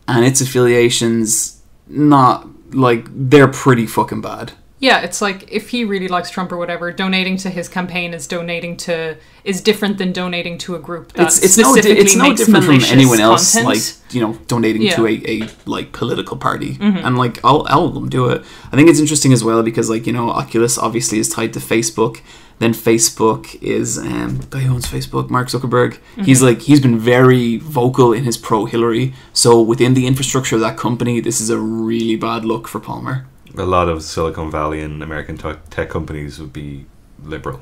and its affiliations, not like, they're pretty fucking bad. Yeah, it's like if he really likes Trump or whatever, donating to his campaign is different than donating to a group that it's no different from anyone else, content. like, you know, donating to a like political party, and like all of them do it. I think it's interesting as well because, like, you know, Oculus obviously is tied to Facebook. Then Facebook is the guy who owns Facebook, Mark Zuckerberg. He's been very vocal in his pro-Hillary. So within the infrastructure of that company, this is a really bad look for Palmer. A lot of Silicon Valley and American tech companies would be liberal.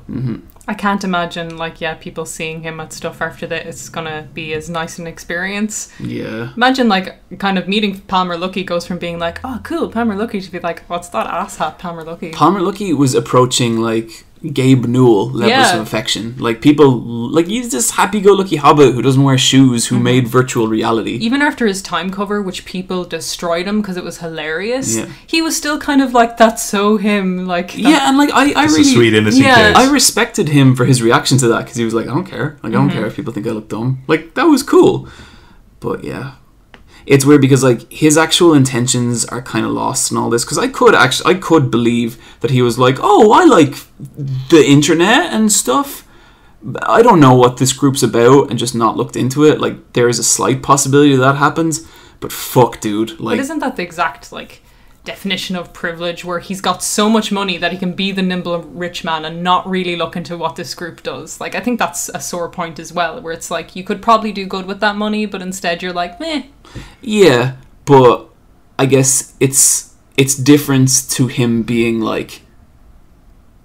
I can't imagine, like, people seeing him at stuff after that. It's gonna be as nice an experience. Yeah. Imagine, like, kind of meeting Palmer Luckey goes from being like, oh, cool, Palmer Luckey, to be like, what's that asshat, Palmer Luckey? Palmer Luckey was approaching, like, Gabe Newell levels of affection. Like, people, like, he's this happy-go-lucky hobbit who doesn't wear shoes, who made virtual reality. Even after his Time cover, which people destroyed him because it was hilarious, he was still kind of like, that's so him. Like, yeah, and like, I really, a sweet innocent kid. I respected him for his reaction to that, because he was like, I don't care. Like, I don't care if people think I look dumb. Like, that was cool. But yeah, it's weird because like his actual intentions are kind of lost in all this. Because I could believe that he was like, oh, I like the internet and stuff. I don't know what this group's about, and just not looked into it. Like, there is a slight possibility that happens, but fuck, dude. Like, but isn't that the exact like definition of privilege, where he's got so much money that he can be the nimble rich man and not really look into what this group does? Like, I think that's a sore point as well, where it's like you could probably do good with that money, but instead you're like, meh. Yeah, but I guess it's different to him being like,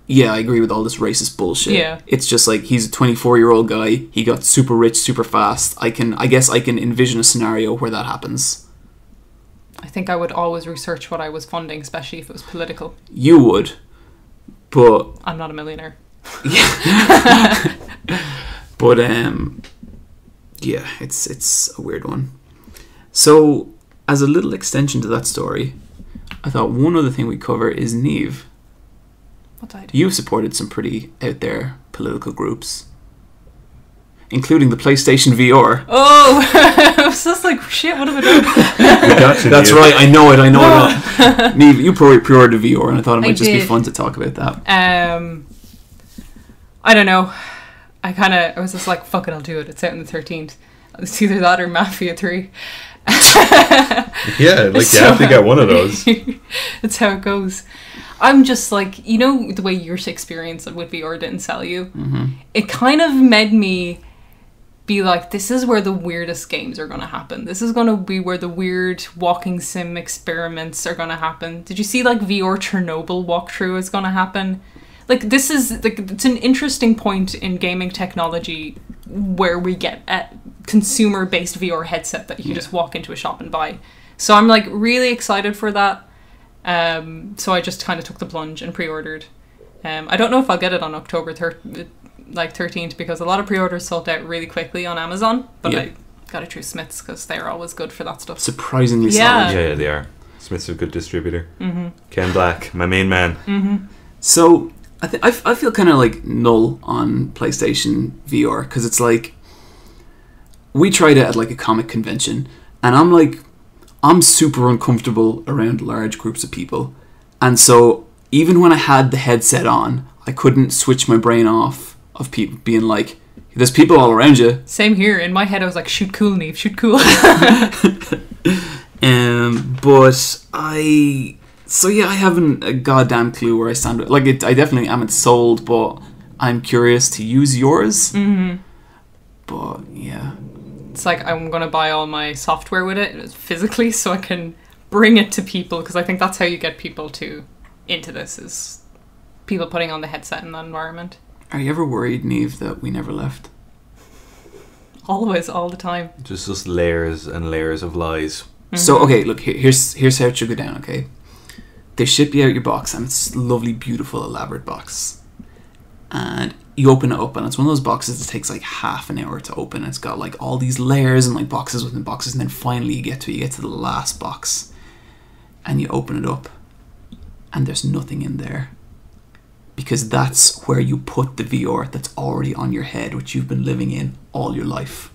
yeah, I agree with all this racist bullshit. Yeah. It's just like, he's a 24-year-old guy. He got super rich super fast. I guess I can envision a scenario where that happens. I think I would always research what I was funding, especially if it was political. You would, but I'm not a millionaire. but yeah, it's a weird one. So, as a little extension to that story, I thought one other thing we'd cover is Niamh. What did I do? You've supported some pretty out there political groups, including the PlayStation VR. Oh, I was just like, shit, what have I done? That's right, I know it. Niamh, you pre-ordered VR, and I thought it might just be fun to talk about that. I don't know. I was just like, fuck it, I'll do it. It's out on the 13th. It's either that or Mafia 3. Yeah, like you have to get one of those. That's how it goes. I'm just like, you know, the way your experience with VR didn't sell you? Mm-hmm. It kind of made me be like, this is where the weirdest games are going to happen. This is going to be where the weird walking sim experiments are going to happen. Did you see like VR Chernobyl walkthrough is going to happen? Like, this is like, it's an interesting point in gaming technology where we get a consumer-based VR headset that you can just walk into a shop and buy. So I'm like really excited for that. So I just kind of took the plunge and pre-ordered. I don't know if I'll get it on October 13th, because a lot of pre-orders sold out really quickly on Amazon, but I got it through Smiths because they're always good for that stuff. Surprisingly Yeah. solid. Yeah, they are. Smith's a good distributor. Mm-hmm. Ken Black, my main man. Mm-hmm. So I feel kind of like null on PlayStation VR, because it's like, we tried it at like a comic convention, and I'm super uncomfortable around large groups of people, and so even when I had the headset on, I couldn't switch my brain off of people being like, there's people all around you. Same here. In my head I was like, shoot cool, Niamh, shoot cool. But I haven't a goddamn clue where I stand. Like, I definitely haven't sold, but I'm curious to use yours. Mm-hmm. But yeah, It's like I'm going to buy all my software with it physically so I can bring it to people, because I think that's how you get people into this, is people putting on the headset in that environment. Are you ever worried, Niamh, that we never left? Always, all the time. Just layers and layers of lies. Mm-hmm. So, okay, look, here's how it should go down, okay? They ship you out your box, and it's a lovely, beautiful, elaborate box. And you open it up, and it's one of those boxes that takes like half an hour to open. It's got like all these layers and like boxes within boxes, and then finally you get to the last box, and you open it up, and there's nothing in there. Because that's where you put the VR that's already on your head, which you've been living in all your life.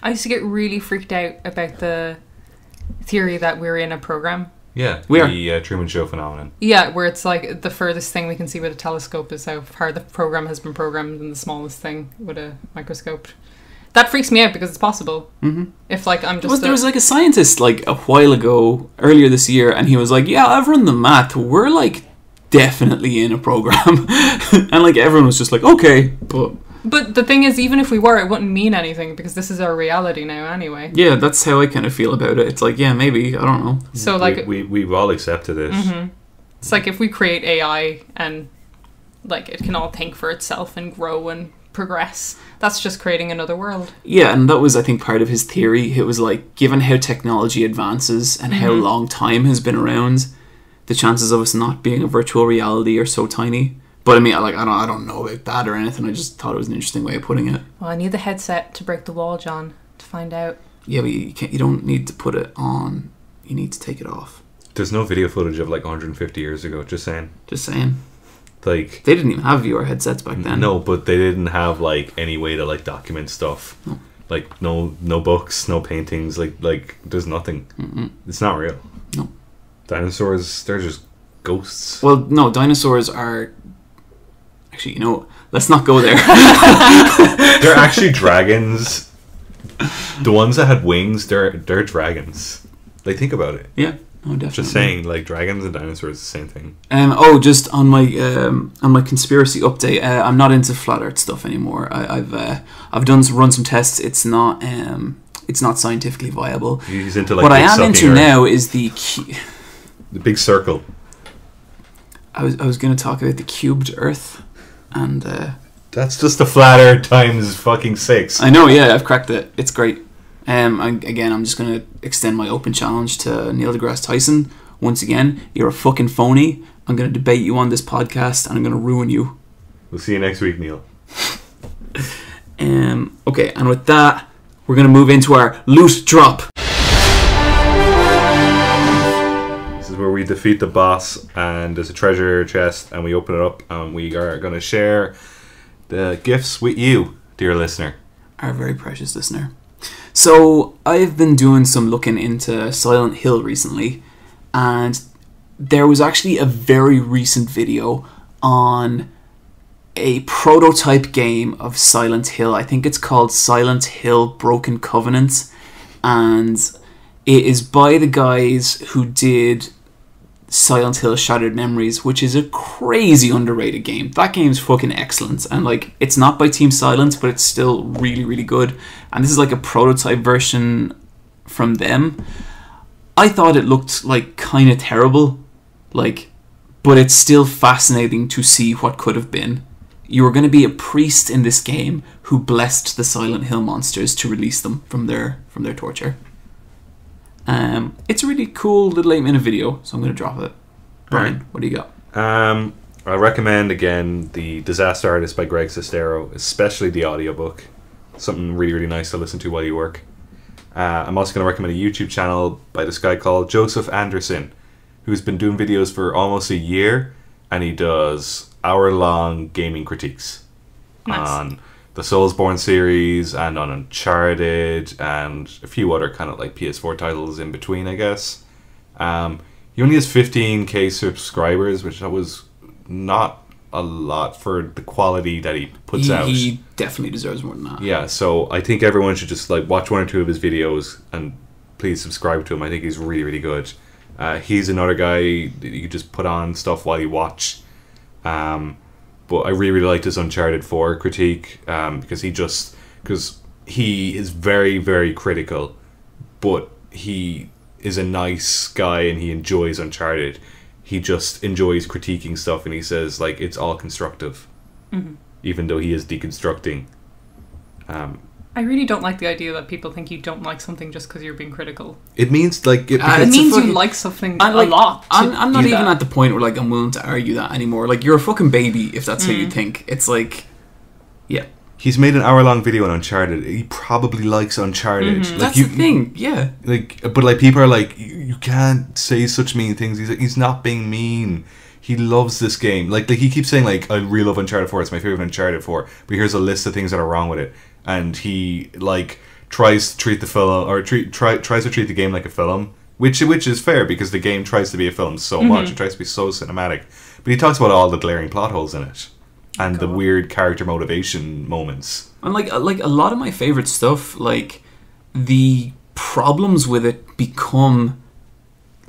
I used to get really freaked out about the theory that we're in a program. Yeah, We are. the Truman Show phenomenon. Yeah, where it's like the furthest thing we can see with a telescope is how far the program has been programmed, and the smallest thing with a microscope. That freaks me out because it's possible. Mm-hmm. If like I'm just There was like a scientist like a while ago, earlier this year, and he was like, yeah, I've run the math. We're like definitely in a program. And like everyone was just like, okay, But the thing is, even if we were, it wouldn't mean anything because this is our reality now anyway. yeah, that's how I kind of feel about it. It's like, yeah, maybe, I don't know. So like we've all accepted it. Mm-hmm. It's like if we create AI and like it can all think for itself and grow and progress, that's just creating another world. Yeah, and that was, I think, part of his theory. It was like, given how technology advances and how long time has been around, the chances of us not being a virtual reality are so tiny. But I mean, I don't know about that or anything. I just thought it was an interesting way of putting it. Well, I need the headset to break the wall, John, to find out. Yeah, but you don't need to put it on. You need to take it off. There's no video footage of like 150 years ago. Just saying. Just saying. Like, They didn't even have VR headsets back then. no, but they didn't have like any way to like document stuff. No. Like no books, no paintings. Like there's nothing. Mm-mm. It's not real. No. Dinosaurs, they're just ghosts. Well, no, dinosaurs are... Actually, you know, let's not go there. They're actually dragons. The ones that had wings, they're dragons. Like, think about it. Yeah, no, definitely. Just saying, like, dragons and dinosaurs, the same thing. Just on my conspiracy update, I'm not into flat Earth stuff anymore. I've run some tests. It's not scientifically viable. He's into like what I am into now is the big circle. I was going to talk about the cubed Earth, and that's just a flat Earth times fucking 6. I know. Yeah, I've cracked it. It's great. I'm just going to extend my open challenge to Neil deGrasse Tyson. Once again, you're a fucking phony. I'm going to debate you on this podcast, and I'm going to ruin you. We'll see you next week, Neil. Okay, and with that, we're going to move into our loot drop. This is where we defeat the boss, and there's a treasure chest, and we open it up, and we are going to share the gifts with you, dear listener. Our very precious listener. So, I've been doing some looking into Silent Hill recently, and there was actually a very recent video on a prototype game of Silent Hill. I think it's called Silent Hill Broken Covenant, and it is by the guys who did Silent Hill Shattered Memories, which is a crazy underrated game. That game's fucking excellent, and like, it's not by Team Silent, but it's still really, really good. And this is like a prototype version from them. I thought it looked like kind of terrible, like, but it's still fascinating to see what could have been. You are going to be a priest in this game who blessed the Silent Hill monsters to release them from their torture. It's a really cool little 8-minute video, so I'm going to drop it. Bryan, what do you got? I recommend, again, The Disaster Artist by Greg Sestero, especially the audiobook. Something really, really nice to listen to while you work. I'm also going to recommend a YouTube channel by this guy called Joseph Anderson, who's been doing videos for almost a year, and he does hour-long gaming critiques on the Soulsborne series and on Uncharted and a few other kind of like PS4 titles in between, I guess. He only has 15k subscribers, which that was not a lot for the quality that he puts out. He definitely deserves more than that. Yeah, so I think everyone should just like watch one or two of his videos and please subscribe to him. I think he's really, really good. He's another guy that you just put on stuff while you watch. But I really, really liked his Uncharted 4 critique, because he is very, very critical, but he is a nice guy and he enjoys Uncharted. He just enjoys critiquing stuff, and he says like it's all constructive, even though he is deconstructing. I really don't like the idea that people think you don't like something just because you're being critical. It means like it means you like something a lot. I'm not even at the point where like I'm willing to argue that anymore. Like, you're a fucking baby if that's how you think. It's like, yeah. He's made an hour-long video on Uncharted. He probably likes Uncharted. Like, that's the thing, yeah. Like, but like people are like, you can't say such mean things. He's like, he's not being mean. He loves this game. Like he keeps saying like, I really love Uncharted 4. It's my favorite Uncharted 4. But here's a list of things that are wrong with it. And he like tries to treat the film or tries to treat the game like a film, which is fair because the game tries to be a film so much. It tries to be so cinematic. But he talks about all the glaring plot holes in it and the weird character motivation moments. And like a lot of my favorite stuff, like the problems with it become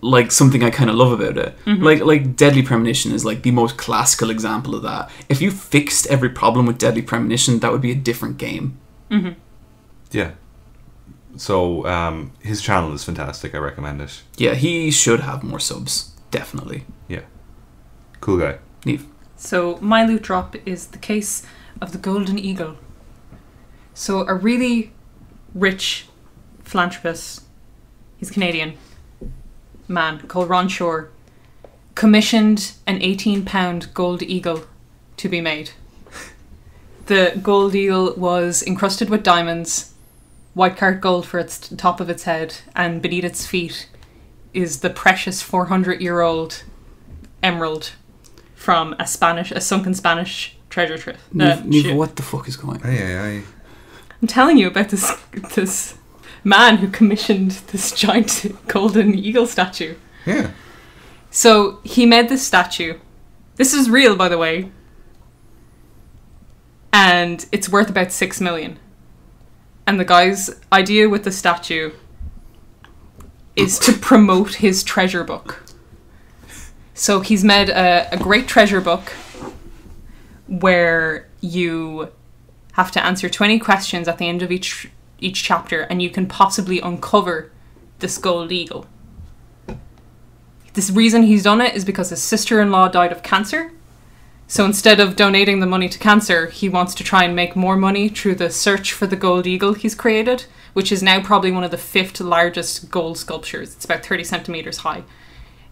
like something I kind of love about it. Like Deadly Premonition is like the most classical example of that. If you fixed every problem with Deadly Premonition, that would be a different game. Yeah. So his channel is fantastic. I recommend it. Yeah, he should have more subs. Definitely. Yeah. Cool guy. Niamh. So my loot drop is the case of the Golden Eagle. So a really rich philanthropist, he's Canadian man called Ron Shore, commissioned an £18 gold eagle to be made. The gold eagle was encrusted with diamonds, white carat gold for its top of its head, and beneath its feet is the precious 400-year-old emerald from a sunken Spanish treasure trip. Niamh, what the fuck is going on? Aye. I'm telling you about this man who commissioned this giant golden eagle statue. Yeah. So he made this statue. This is real, by the way. And it's worth about 6 million. And the guy's idea with the statue is to promote his treasure book. So he's made a great treasure book where you have to answer 20 questions at the end of each chapter, and you can possibly uncover this gold eagle. This reason he's done it is because his sister-in-law died of cancer. So instead of donating the money to cancer, he wants to try and make more money through the search for the gold eagle he's created, which is now probably one of the 5th largest gold sculptures. It's about 30 centimeters high.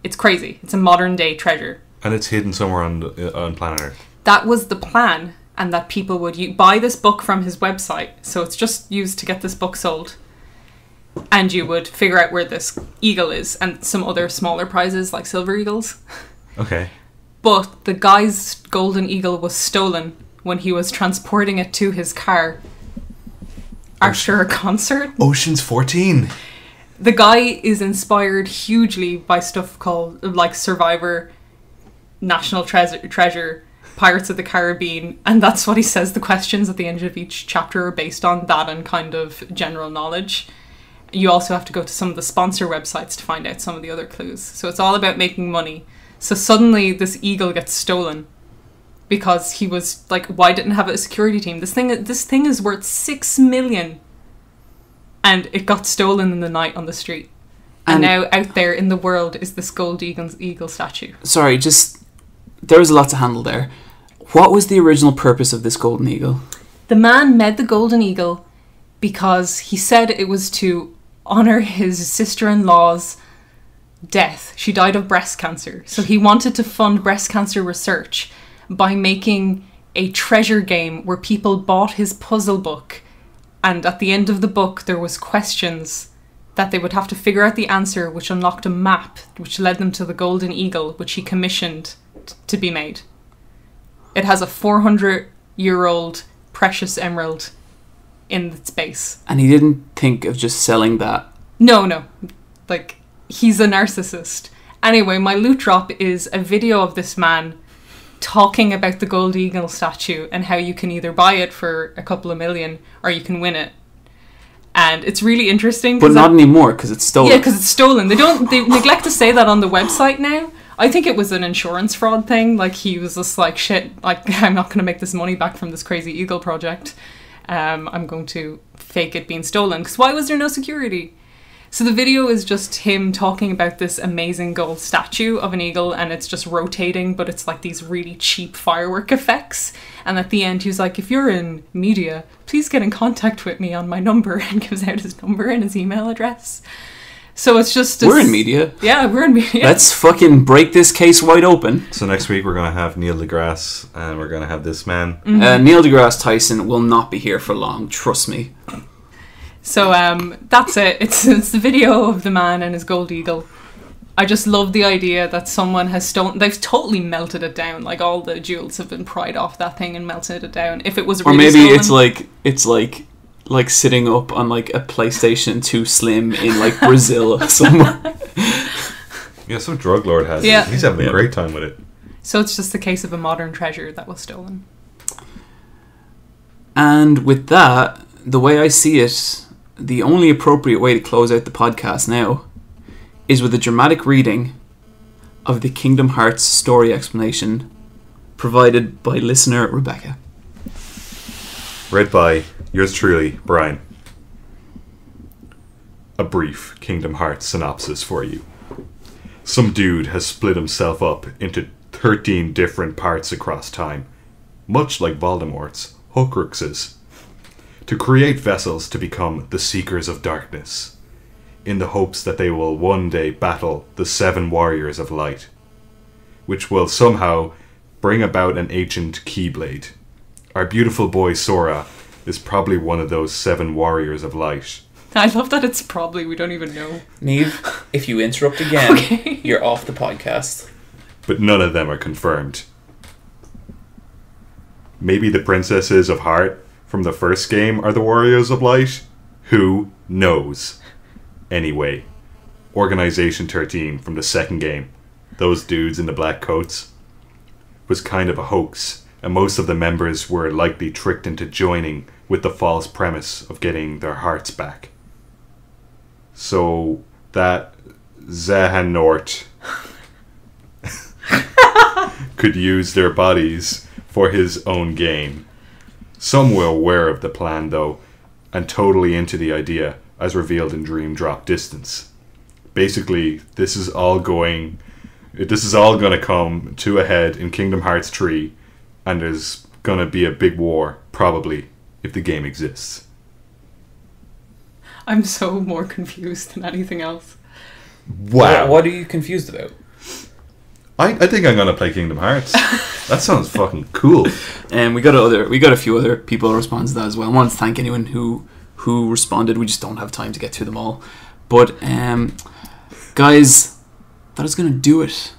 It's crazy. It's a modern day treasure. And it's hidden somewhere on planet Earth. That was the plan, and that people would buy this book from his website. So it's just used to get this book sold. And you would figure out where this eagle is, and some other smaller prizes like silver eagles. Okay. But the guy's golden eagle was stolen when he was transporting it to his car after a concert. Ocean's 14. The guy is inspired hugely by stuff called like Survivor, National Treasure, Pirates of the Caribbean, and that's what he says the questions at the end of each chapter are based on, that and kind of general knowledge. You also have to go to some of the sponsor websites to find out some of the other clues. So it's all about making money. So suddenly this eagle gets stolen because he was like, why didn't have a security team? This thing is worth 6 million. And it got stolen in the night on the street. And now out there in the world is this gold eagle statue. Sorry, there was a lot to handle there. What was the original purpose of this golden eagle? The man made the golden eagle because he said it was to honour his sister-in-law's death. She died of breast cancer. So he wanted to fund breast cancer research by making a treasure game where people bought his puzzle book, and at the end of the book there was questions that they would have to figure out the answer, which unlocked a map which led them to the golden eagle, which he commissioned to be made. It has a 400-year-old precious emerald in its base. And he didn't think of just selling that? No. Like, he's a narcissist. Anyway, my loot drop is a video of this man talking about the gold eagle statue and how you can either buy it for a couple of million or you can win it. And it's really interesting. But not anymore, because it's stolen. Yeah, because it's stolen. They neglect to say that on the website now. I think it was an insurance fraud thing. Like, he was just like, shit, like, I'm not going to make this money back from this crazy eagle project. I'm going to fake it being stolen. Because why was there no security? So the video is just him talking about this amazing gold statue of an eagle, and it's just rotating, but it's like these really cheap firework effects. And at the end, he's like, if you're in media, please get in contact with me on my number, and gives out his number and his email address. So it's just... We're in media. Yeah, we're in media. Let's fucking break this case wide open. So next week we're going to have Neil deGrasse, and we're going to have this man. Mm-hmm. Neil deGrasse Tyson will not be here for long, trust me. So that's it. It's the video of the man and his gold eagle. I just love the idea that someone has stolen... They've totally melted it down. Like, all the jewels have been pried off that thing and melted it down. If it was really Or maybe stolen, it's like sitting up on like a PlayStation 2 Slim in like Brazil or somewhere. Yeah, some drug lord has Yeah. it. He's having a great time with it. So it's just the case of a modern treasure that was stolen. And with that, the way I see it, the only appropriate way to close out the podcast now is with a dramatic reading of the Kingdom Hearts story explanation provided by listener Rebecca. Read by yours truly, Bryan. A brief Kingdom Hearts synopsis for you. Some dude has split himself up into 13 different parts across time, much like Voldemort's Horcruxes, to create vessels to become the Seekers of Darkness, in the hopes that they will one day battle the 7 Warriors of Light, which will somehow bring about an ancient Keyblade. Our beautiful boy Sora is probably one of those 7 Warriors of Light. I love that it's probably, we don't even know. Niamh, if you interrupt again, Okay. You're off the podcast. But none of them are confirmed. Maybe the princesses of Heart from the first game are the Warriors of Light? Who knows? Anyway, Organization 13 from the second game, those dudes in the black coats, was kind of a hoax, and most of the members were likely tricked into joining with the false premise of getting their hearts back. So that Xehanort could use their bodies for his own gain. Some were aware of the plan, though, and totally into the idea, as revealed in Dream Drop Distance. Basically, this is all going to come to a head in Kingdom Hearts 3, and there's going to be a big war, probably, if the game exists. I'm so more confused than anything else. Wow. What are you confused about? I think I'm going to play Kingdom Hearts. That sounds fucking cool. And we got a few other people respond to that as well. I want to thank anyone who responded. We just don't have time to get through them all. But guys, that is going to do it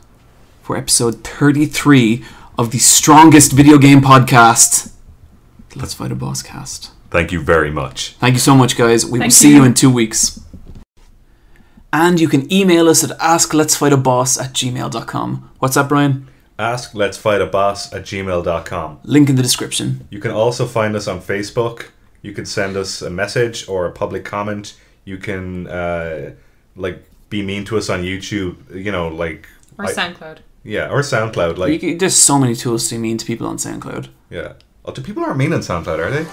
for episode 33 of the strongest video game podcast, Let's Fight a Boss Cast. Thank you very much. Thank you so much, guys. We will see you in 2 weeks. And you can email us at askletsfightaboss@gmail.com. What's that, Bryan? AskLet'sFightABoss@gmail.com. Link in the description. You can also find us on Facebook. You can send us a message or a public comment. You can be mean to us on YouTube. Or SoundCloud. Yeah, or SoundCloud. There's so many tools to be mean to people on SoundCloud. Yeah. Oh, do people aren't mean on SoundCloud, are they?